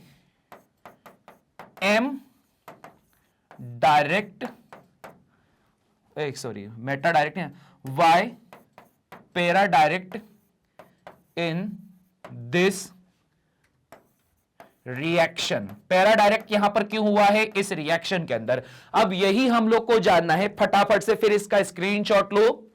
M direct, sorry meta direct है, why para direct in this reaction. Para direct यहां पर क्यों हुआ है इस रिएक्शन के अंदर, अब यही हम लोग को जानना है। फटाफट से फिर इसका स्क्रीनशॉट लो।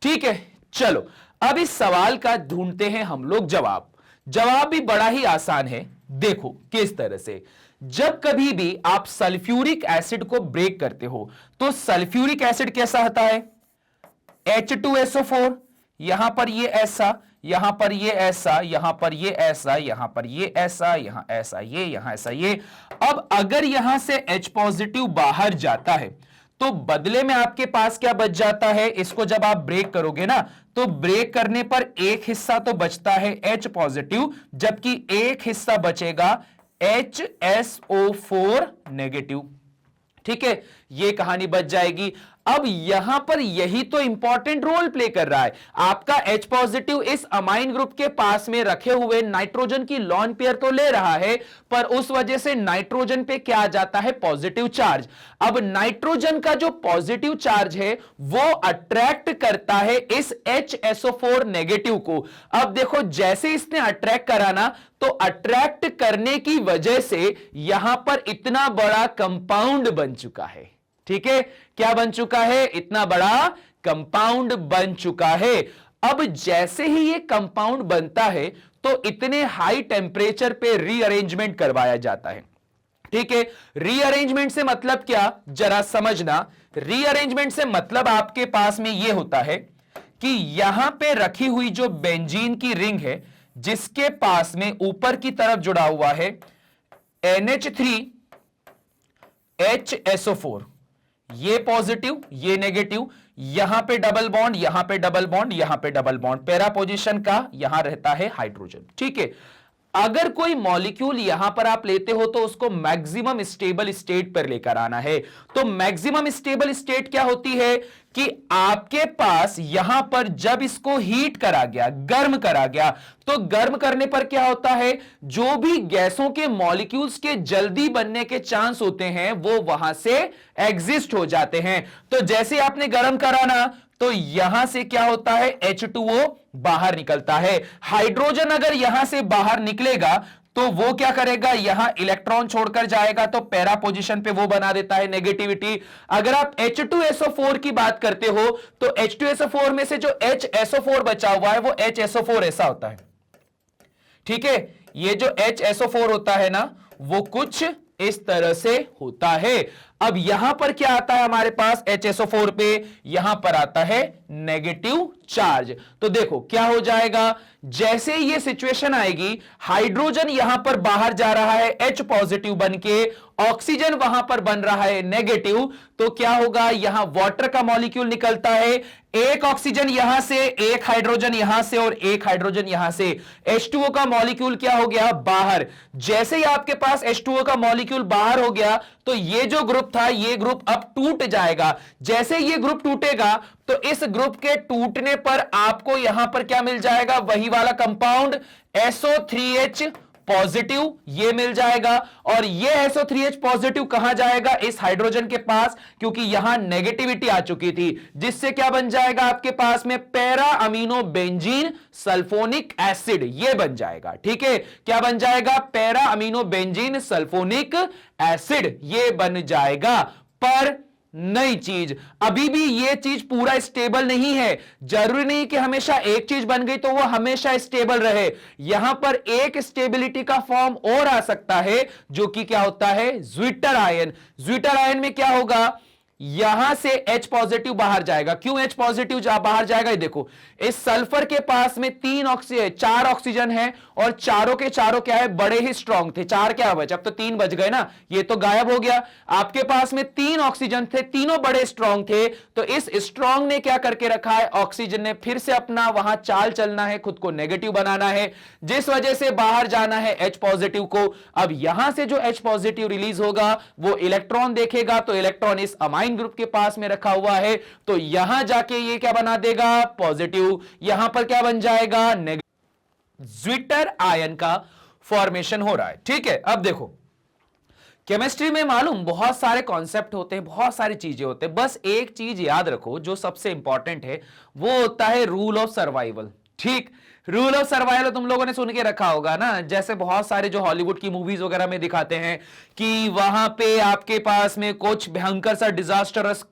ठीक है, चलो अब इस सवाल का ढूंढते हैं हम लोग जवाब। जवाब भी बड़ा ही आसान है, देखो किस तरह से। जब कभी भी आप सल्फ्यूरिक एसिड को ब्रेक करते हो तो सल्फ्यूरिक एसिड कैसा होता है, H2SO4, यहां पर ये ऐसा, यहां पर ये ऐसा, यहां पर ये ऐसा, यहां पर ये ऐसा, यहां ऐसा ये, यहां ऐसा ये। अब अगर यहां से H पॉजिटिव बाहर जाता है तो बदले में आपके पास क्या बच जाता है, इसको जब आप ब्रेक करोगे ना तो ब्रेक करने पर एक हिस्सा तो बचता है H पॉजिटिव, जबकि एक हिस्सा बचेगा HSO4 नेगेटिव। ठीक है, ये कहानी बच जाएगी। अब यहां पर यही तो इंपॉर्टेंट रोल प्ले कर रहा है। आपका H पॉजिटिव इस अमाइन ग्रुप के पास में रखे हुए नाइट्रोजन की लॉन पेयर तो ले रहा है, पर उस वजह से नाइट्रोजन पे क्या आ जाता है, पॉजिटिव चार्ज। अब नाइट्रोजन का जो पॉजिटिव चार्ज है वो अट्रैक्ट करता है इस HSO4 नेगेटिव को। अब देखो जैसे इसने अट्रैक्ट करा ना, तो अट्रैक्ट करने की वजह से यहां पर इतना बड़ा कंपाउंड बन चुका है। ठीक है, क्या बन चुका है, इतना बड़ा कंपाउंड बन चुका है। अब जैसे ही ये कंपाउंड बनता है तो इतने हाई टेम्परेचर पे रीअरेंजमेंट करवाया जाता है। ठीक है, रीअरेंजमेंट से मतलब क्या, जरा समझना। रीअरेंजमेंट से मतलब आपके पास में ये होता है कि यहां पे रखी हुई जो बेंजीन की रिंग है, जिसके पास में ऊपर की तरफ जुड़ा हुआ है NH3HSO4, ये पॉजिटिव ये नेगेटिव, यहां पे डबल बॉन्ड, यहां पे डबल बॉन्ड, यहां पे डबल बॉन्ड, पैरा पोजीशन का यहां रहता है हाइड्रोजन। ठीक है, अगर कोई मॉलिक्यूल यहां पर आप लेते हो तो उसको मैक्सिमम स्टेबल स्टेट पर लेकर आना है। तो मैक्सिमम स्टेबल स्टेट क्या होती है कि आपके पास यहां पर जब इसको हीट करा गया, गर्म करा गया, तो गर्म करने पर क्या होता है, जो भी गैसों के मॉलिक्यूल्स के जल्दी बनने के चांस होते हैं वो वहां से एग्जिस्ट हो जाते हैं। तो जैसे आपने गर्म करा ना, तो यहां से क्या होता है, H2O बाहर निकलता है। हाइड्रोजन अगर यहां से बाहर निकलेगा तो वो क्या करेगा, यहां इलेक्ट्रॉन छोड़कर जाएगा, तो पैरा पोजीशन पे वो बना देता है नेगेटिविटी। अगर आप H2SO4 की बात करते हो तो H2SO4 में से जो HSO4 बचा हुआ है वो HSO4 ऐसा होता है। ठीक है, ये जो HSO4 होता है ना, वो कुछ इस तरह से होता है। अब यहां पर क्या आता है हमारे पास, HSO4 पे यहां पर आता है नेगेटिव चार्ज। तो देखो क्या हो जाएगा, जैसे ये सिचुएशन आएगी, हाइड्रोजन यहां पर बाहर जा रहा है H पॉजिटिव बन के, ऑक्सीजन वहां पर बन रहा है नेगेटिव, तो क्या होगा, यहां वाटर का मॉलिक्यूल निकलता है, एक ऑक्सीजन यहां से, एक हाइड्रोजन यहां से और एक हाइड्रोजन यहां से। H2O का मॉलिक्यूल क्या हो गया, बाहर। जैसे ही आपके पास H2O का मॉलिक्यूल बाहर हो गया तो ये जो ग्रुप था, ये ग्रुप अब टूट जाएगा। जैसे ये ग्रुप टूटेगा तो इस ग्रुप के टूटने पर आपको यहां पर क्या मिल जाएगा, वही वाला कंपाउंड SO3H पॉजिटिव, ये मिल जाएगा। और ये SO3H पॉजिटिव कहां जाएगा, इस हाइड्रोजन के पास, क्योंकि यहां नेगेटिविटी आ चुकी थी, जिससे क्या बन जाएगा आपके पास में, para amino benzene sulphonic acid, ये बन जाएगा। ठीक है, क्या बन जाएगा, para amino benzene sulphonic acid, ये बन जाएगा। पर नई चीज, अभी भी ये चीज पूरा स्टेबल नहीं है। जरूरी नहीं कि हमेशा एक चीज बन गई तो वो हमेशा स्टेबल रहे। यहां पर एक स्टेबिलिटी का फॉर्म और आ सकता है, जो कि क्या होता है, ज्विटर आयन। ज्विटर आयन में क्या होगा, यहां से H पॉजिटिव बाहर जाएगा। क्यों H पॉजिटिव बाहर जाएगा, ये देखो, इस सल्फर के पास में 4 ऑक्सीजन है और चारों के चारों क्या है, बड़े ही स्ट्रांग थे। 4 क्या बचे, अब तो 3 बच गए ना, ये तो गायब हो गया। आपके पास में 3 ऑक्सीजन थे, तीनों बड़े स्ट्रांग थे, तो इस स्ट्रांग ने क्या करके रखा है, ऑक्सीजन ने फिर से अपना वहां चाल चलना है, खुद को नेगेटिव बनाना है, जिस वजह से बाहर जाना है H पॉजिटिव को। अब यहां से जो H पॉजिटिव रिलीज होगा वो इलेक्ट्रॉन देखेगा, तो इलेक्ट्रॉन इस अमाइन ग्रुप के पास में रखा हुआ है, तो यहां जाके ये क्या बना देगा, पॉजिटिव। यहां पर क्या बन जाएगा, नेगेटिव। ज्विटर आयन का फॉर्मेशन हो रहा है। ठीक है, अब देखो केमिस्ट्री में मालूम बहुत सारे कॉन्सेप्ट होते हैं, बहुत सारी चीजें होते हैं, बस एक चीज याद रखो जो सबसे इंपॉर्टेंट है, वो होता है रूल ऑफ सर्वाइवल। ठीक, रूल ऑफ सर्वाइवल तुम लोगों ने सुन के रखा होगा ना, जैसे बहुत सारे जो हॉलीवुड की मूवीज वगैरह में दिखाते हैं कि वहां पे आपके पास में कुछ भयंकर सा डिजास्टरस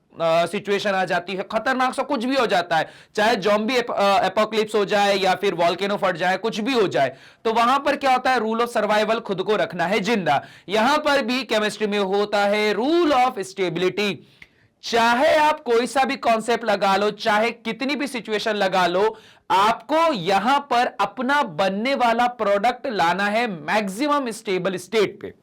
सिचुएशन आ जाती है, खतरनाक सा कुछ भी हो जाता है, चाहे जॉम्बी एपोक्लिप्स हो जाए या फिर वॉल्केनो फट जाए, कुछ भी हो जाए, तो वहां पर क्या होता है, रूल ऑफ सर्वाइवल, खुद को रखना है जिंदा। यहां पर भी केमिस्ट्री में होता है रूल ऑफ स्टेबिलिटी। चाहे आप कोई सा भी कॉन्सेप्ट लगा लो, चाहे कितनी भी सिचुएशन लगा लो, आपको यहां पर अपना बनने वाला प्रोडक्ट लाना है मैक्सिमम स्टेबल स्टेट पे।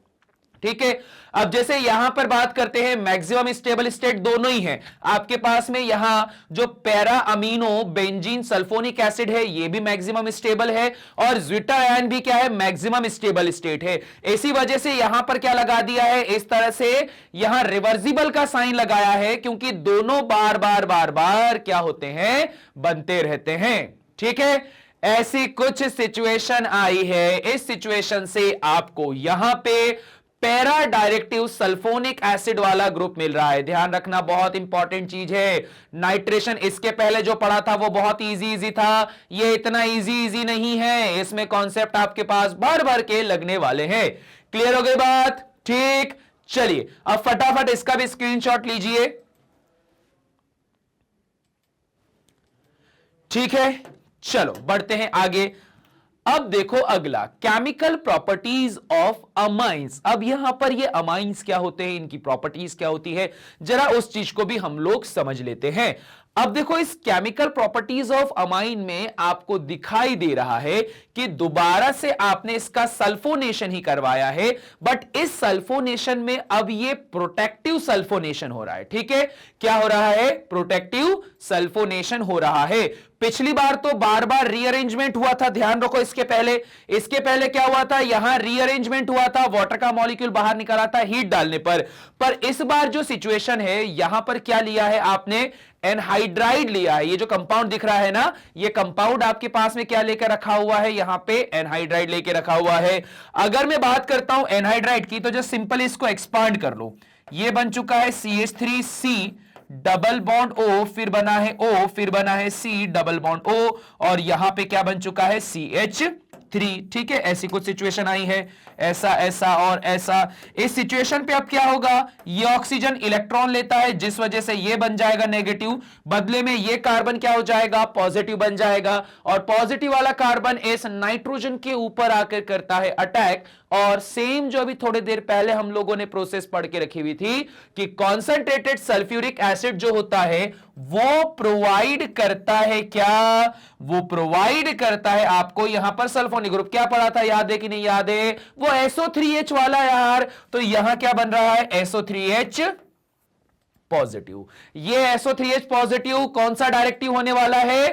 ठीक है, अब जैसे यहां पर बात करते हैं, मैक्सिमम स्टेबल स्टेट दोनों ही हैं आपके पास में। यहां जो para amino benzene sulphonic acid है, ये भी मैक्सिमम स्टेबल है, और ज्विटर आयन भी क्या है, मैक्सिमम स्टेबल स्टेट है। इसी वजह से यहां पर क्या लगा दिया है, इस तरह से यहां रिवर्सिबल का साइन लगाया है, क्योंकि दोनों बार बार बार बार क्या होते हैं, बनते रहते हैं। ठीक है, ऐसी कुछ सिचुएशन आई है, इस सिचुएशन से आपको यहां पे पैरा डायरेक्टिव सल्फोनिक एसिड वाला ग्रुप मिल रहा है। ध्यान रखना, बहुत इंपॉर्टेंट चीज है। नाइट्रेशन इसके पहले जो पढ़ा था वो बहुत इजी था, ये इतना इजी नहीं है, इसमें कॉन्सेप्ट आपके पास भर भर के लगने वाले हैं। क्लियर हो गई बात? ठीक, चलिए अब फटाफट इसका भी स्क्रीनशॉट लीजिए। ठीक है, चलो बढ़ते हैं आगे। अब देखो अगला, केमिकल प्रॉपर्टीज ऑफ अमाइंस। अब यहां पर ये अमाइंस क्या होते हैं, इनकी प्रॉपर्टीज क्या होती है, जरा उस चीज को भी हम लोग समझ लेते हैं। अब देखो, इस केमिकल प्रॉपर्टीज ऑफ अमाइन में आपको दिखाई दे रहा है कि दोबारा से आपने इसका सल्फोनेशन ही करवाया है, बट इस सल्फोनेशन में अब ये प्रोटेक्टिव सल्फोनेशन हो रहा है। ठीक है, क्या हो रहा है, प्रोटेक्टिव सल्फोनेशन हो रहा है। पिछली बार तो बार बार रीअरेंजमेंट हुआ था, ध्यान रखो। इसके पहले क्या हुआ था, यहां रीअरेंजमेंट हुआ था, वाटर का मॉलिक्यूल बाहर निकला था हीट डालने पर इस बार जो सिचुएशन है, यहां पर क्या लिया है आपने, एनहाइड्राइड लिया है। ये जो कंपाउंड दिख रहा है ना, ये कंपाउंड आपके पास में क्या लेकर रखा हुआ है, यहां पे एनहाइड्राइड लेके रखा हुआ है। अगर मैं बात करता हूं एनहाइड्राइड की, तो जो सिंपल इसको एक्सपांड कर लो, ये बन चुका है CH3C डबल बॉन्ड O, फिर बना है O, फिर बना है C डबल बॉन्ड O, और यहां पे क्या बन चुका है CH3। ठीक है, ऐसी कुछ सिचुएशन आई है, ऐसा और ऐसा। इस सिचुएशन पे अब क्या होगा, ये ऑक्सीजन इलेक्ट्रॉन लेता है, जिस वजह से ये बन जाएगा नेगेटिव, बदले में ये कार्बन क्या हो जाएगा, पॉजिटिव बन जाएगा, और पॉजिटिव वाला कार्बन इस नाइट्रोजन के ऊपर आकर करता है अटैक। और सेम जो अभी थोड़ी देर पहले हम लोगों ने प्रोसेस पढ़ के रखी हुई थी कि कॉन्सेंट्रेटेड सल्फ्यूरिक एसिड जो होता है वो प्रोवाइड करता है क्या, वो प्रोवाइड करता है आपको यहां पर सल्फोनिक ग्रुप। क्या पढ़ा था, याद है कि नहीं याद है, वो SO3H वाला यार। तो यहां क्या बन रहा है, SO3H पॉजिटिव। ये SO3H पॉजिटिव कौन सा डायरेक्टिव होने वाला है,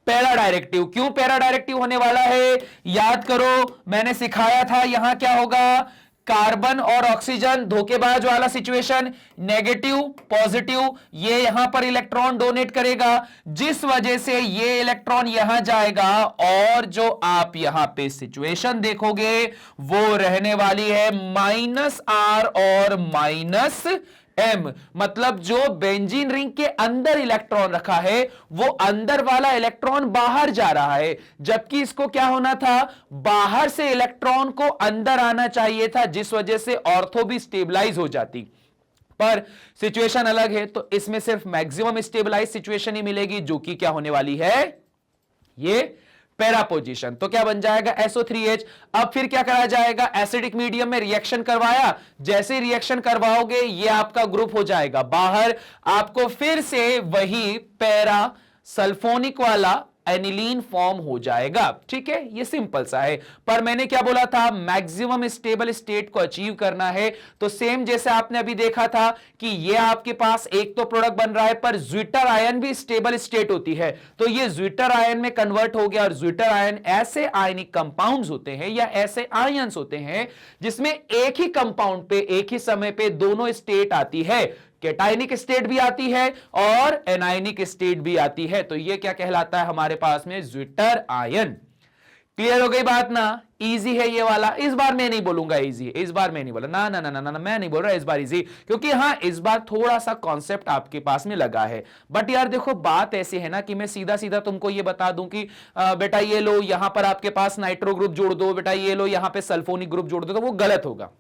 पैरा डायरेक्टिव। क्यों पैरा डायरेक्टिव होने वाला है, याद करो, मैंने सिखाया था यहां क्या होगा, कार्बन और ऑक्सीजन धोखेबाज वाला सिचुएशन, नेगेटिव पॉजिटिव, ये यहां पर इलेक्ट्रॉन डोनेट करेगा, जिस वजह से ये इलेक्ट्रॉन यहां जाएगा, और जो आप यहां पे सिचुएशन देखोगे वो रहने वाली है -R और -M। मतलब जो बेंजीन रिंग के अंदर इलेक्ट्रॉन रखा है, वो अंदर वाला इलेक्ट्रॉन बाहर जा रहा है, जबकि इसको क्या होना था, बाहर से इलेक्ट्रॉन को अंदर आना चाहिए था, जिस वजह से ऑर्थो भी स्टेबलाइज हो जाती। पर सिचुएशन अलग है, तो इसमें सिर्फ मैक्सिमम स्टेबलाइज सिचुएशन ही मिलेगी, जो कि क्या होने वाली है, ये पैरा पोजीशन। तो क्या बन जाएगा, SO3H। अब फिर क्या करा जाएगा, एसिडिक मीडियम में रिएक्शन करवाया, जैसे रिएक्शन करवाओगे ये आपका ग्रुप हो जाएगा बाहर, आपको फिर से वही पैरा सल्फोनिक वाला एनिलीन फॉर्म हो जाएगा। ठीक है, ये सिंपल सा है। पर मैंने क्या बोला था, मैक्सिमम स्टेबल स्टेट को अचीव करना है, तो सेम जैसे आपने अभी देखा था कि ये आपके पास एक तो प्रोडक्ट बन रहा है, पर ज्विटर आयन भी स्टेबल स्टेट होती है, तो ये ज्विटर आयन में कन्वर्ट हो गया। और ज्विटर आयन ऐसे आयनिक कंपाउंड्स होते हैं या ऐसे आयन्स होते हैं जिसमें एक ही कंपाउंड पे एक ही समय पे दोनों स्टेट आती है, कैटायनिक स्टेट भी आती है और एनायनिक स्टेट भी आती है। तो ये क्या कहलाता है हमारे पास में, ज्विटर आयन। क्लियर हो गई बात ना? इजी है ये वाला, इस बार मैं नहीं बोलूंगा इजी है, इस बार मैं नहीं बोला, ना ना ना ना ना, मैं नहीं बोल रहा इस बार इजी, क्योंकि हाँ इस बार थोड़ा सा कॉन्सेप्ट आपके पास में लगा है। बट यार देखो बात ऐसी है ना कि मैं सीधा सीधा तुमको ये बता दूं कि बेटा ये लो यहां पर आपके पास नाइट्रो ग्रुप जोड़ दो, बेटा ये लो यहां पे सल्फोनिक ग्रुप जोड़ दो, तो वो गलत होगा।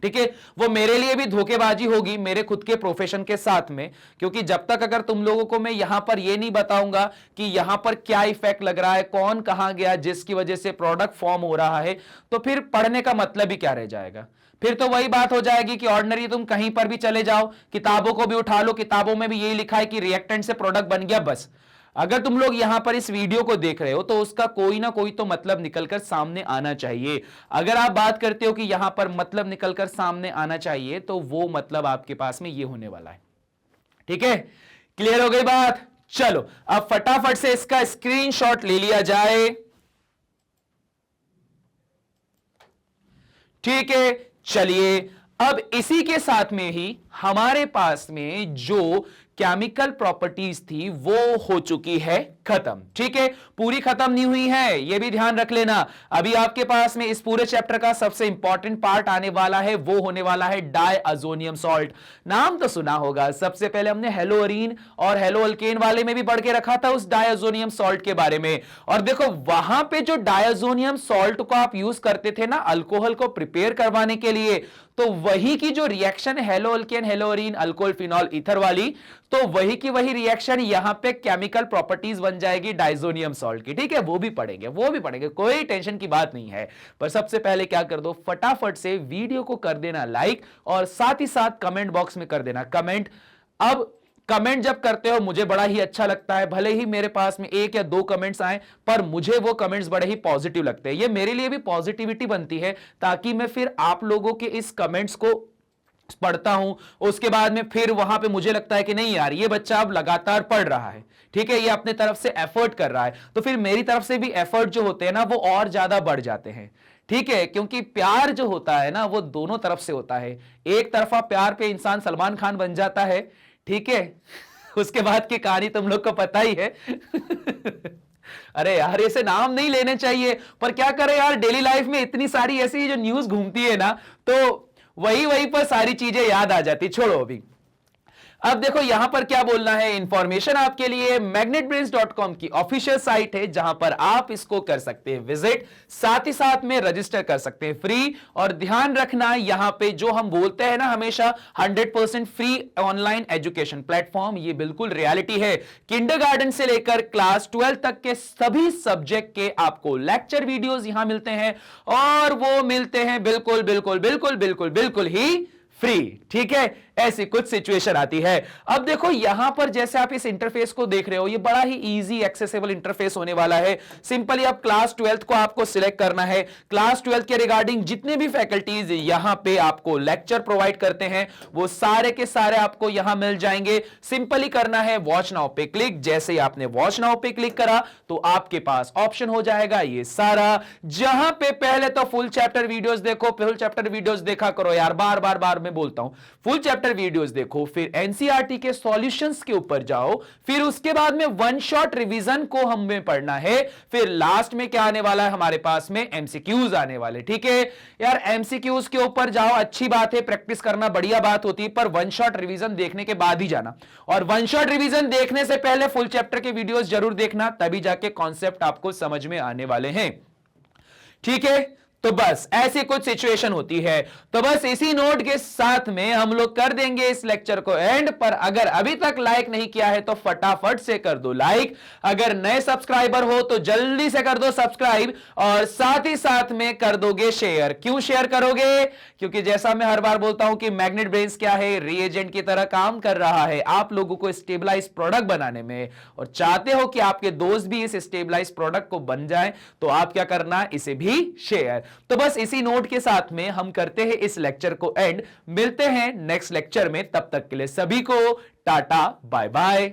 ठीक है, वो मेरे लिए भी धोखेबाजी होगी मेरे खुद के प्रोफेशन के साथ में, क्योंकि जब तक अगर तुम लोगों को मैं यहां पर ये नहीं बताऊंगा कि यहां पर क्या इफेक्ट लग रहा है, कौन कहां गया जिसकी वजह से प्रोडक्ट फॉर्म हो रहा है, तो फिर पढ़ने का मतलब ही क्या रह जाएगा। फिर तो वही बात हो जाएगी कि ऑर्डिनरी तुम कहीं पर भी चले जाओ, किताबों को भी उठा लो, किताबों में भी यही लिखा है कि रिएक्टेंट से प्रोडक्ट बन गया, बस। अगर तुम लोग यहां पर इस वीडियो को देख रहे हो तो उसका कोई ना कोई तो मतलब निकलकर सामने आना चाहिए। अगर आप बात करते हो कि यहां पर मतलब निकलकर सामने आना चाहिए, तो वो मतलब आपके पास में ये होने वाला है। ठीक है, क्लियर हो गई बात? चलो अब फटाफट से इसका स्क्रीनशॉट ले लिया जाए। ठीक है, चलिए अब इसी के साथ में ही हमारे पास में जो केमिकल प्रॉपर्टीज थी वो हो चुकी है खत्म। ठीक है, पूरी खत्म नहीं हुई है, ये भी ध्यान रख लेना। अभी आपके पास में इस पूरे चैप्टर का सबसे इंपॉर्टेंट पार्ट आने वाला है, वो होने वाला है डायअज़ोनियम सॉल्ट। नाम तो सुना होगा, सबसे पहले हमने हेलोअरीन और हेलोअल्केन वाले में भी पढ़ के रखा था उस डायअज़ोनियम सॉल्ट के बारे में। और देखो वहां पे जो डायअज़ोनियम सॉल्ट को आप यूज करते थे ना अल्कोहल को प्रिपेयर करवाने के लिए, तो वही की जो रिएक्शन हेलोअल्केन हेलोअरीन अल्कोहल फिनॉल ईथर वाली, तो वही की वही रिएक्शन यहां पे केमिकल प्रॉपर्टीज बन जाएगी डायज़ोनियम सॉल्ट की। ठीक है, वो भी पढ़ेंगे, कोई टेंशन की बात नहीं है। पर सबसे पहले क्या कर दो, फटाफट से वीडियो को कर देना लाइक, और साथ ही साथ कमेंट बॉक्स में कर देना कमेंट। अब कमेंट जब करते हो मुझे बड़ा ही अच्छा लगता है, भले ही मेरे पास में 1 या 2 कमेंट्स आए, पर मुझे वो कमेंट्स बड़े ही पॉजिटिव लगते हैं। ये मेरे लिए भी पॉजिटिविटी बनती है, ताकि मैं फिर आप लोगों के इस कमेंट्स को पढ़ता हूं, उसके बाद में फिर वहां पे मुझे लगता है कि नहीं यार ये बच्चा अब लगातार पढ़ रहा है, ठीक है, ये अपने तरफ से एफर्ट कर रहा है, तो फिर मेरी तरफ से भी एफर्ट जो होते हैं ना वो और ज्यादा बढ़ जाते हैं। ठीक है, क्योंकि प्यार जो होता है ना वो दोनों तरफ से होता है। एक तरफा प्यार पे इंसान सलमान खान बन जाता है, ठीक है, उसके बाद की कहानी तुम लोग को पता ही है। अरे यार ऐसे नाम नहीं लेने चाहिए, पर क्या करें यार, डेली लाइफ में इतनी सारी ऐसी जो न्यूज घूमती है ना, तो वही पर सारी चीजें याद आ जाती। छोड़ो अभी। अब देखो यहां पर क्या बोलना है, इंफॉर्मेशन आपके लिए magnetbrains.com की ऑफिशियल साइट है, जहां पर आप इसको कर सकते हैं विजिट, साथ ही साथ में रजिस्टर कर सकते हैं फ्री। और ध्यान रखना यहां पे जो हम बोलते हैं ना हमेशा 100% फ्री ऑनलाइन एजुकेशन प्लेटफॉर्म, ये बिल्कुल रियलिटी है। किंडरगार्टन से लेकर क्लास 12 तक के सभी सब्जेक्ट के आपको लेक्चर वीडियोस यहां मिलते हैं, और वो मिलते हैं बिल्कुल बिल्कुल बिल्कुल बिल्कुल बिल्कुल ही फ्री। ठीक है, ऐसी कुछ सिचुएशन आती है। अब देखो यहां पर जैसे आप इस इंटरफेस को देख रहे हो, ये बड़ा ही इजी एक्सेसिबल इंटरफेस होने वाला है। सिंपली अब क्लास 12 को आपको सिलेक्ट करना है। क्लास 12 के रिगार्डिंग जितने भी फैकल्टीज यहां पे आपको लेक्चर प्रोवाइड करते हैं वो सारे के सारे आपको यहां मिल जाएंगे। सिंपली करना है वॉच नाउ पे क्लिक। जैसे ही आपने वॉच नाउ पे क्लिक करा तो आपके पास ऑप्शन हो जाएगा ये सारा, जहां पे पहले तो फुल चैप्टर वीडियोस देखो, फुल चैप्टर वीडियोस देखा करो यार, बार बार मैं बोलता हूं, फुल चैप्टर वीडियोस देखो, फिर एनसीईआरटी के सॉल्यूशंस के ऊपर जाओ, फिर उसके बाद में वन शॉट रिवीजन को हमें पढ़ना है, फिर लास्ट में क्या आने वाला है हमारे पास में एमसीक्यूज आने वाले। ठीक है यार, एमसीक्यूज के ऊपर जाओ, अच्छी बात है, प्रैक्टिस करना बढ़िया बात होती है, पर वन शॉट रिवीजन देखने के बाद ही जाना। और वन शॉट रिवीजन देखने से पहले फुल चैप्टर के वीडियोस जरूर देखना, तभी जाके कॉन्सेप्ट आपको समझ में आने वाले हैं। ठीक है, तो बस ऐसी कुछ सिचुएशन होती है। तो बस इसी नोट के साथ में हम लोग कर देंगे इस लेक्चर को एंड। पर अगर अभी तक लाइक नहीं किया है तो फटाफट से कर दो लाइक, अगर नए सब्सक्राइबर हो तो जल्दी से कर दो सब्सक्राइब, और साथ ही साथ में कर दोगे शेयर। क्यों शेयर करोगे? क्योंकि जैसा मैं हर बार बोलता हूं कि मैग्नेट ब्रेन्स क्या है, रीएजेंट की तरह काम कर रहा है आप लोगों को स्टेबलाइज प्रोडक्ट बनाने में, और चाहते हो कि आपके दोस्त भी इस स्टेबलाइज प्रोडक्ट को बन जाए, तो आप क्या करना, इसे भी शेयर। तो बस इसी नोट के साथ में हम करते हैं इस लेक्चर को एंड। मिलते हैं नेक्स्ट लेक्चर में, तब तक के लिए सभी को टाटा बाय बाय।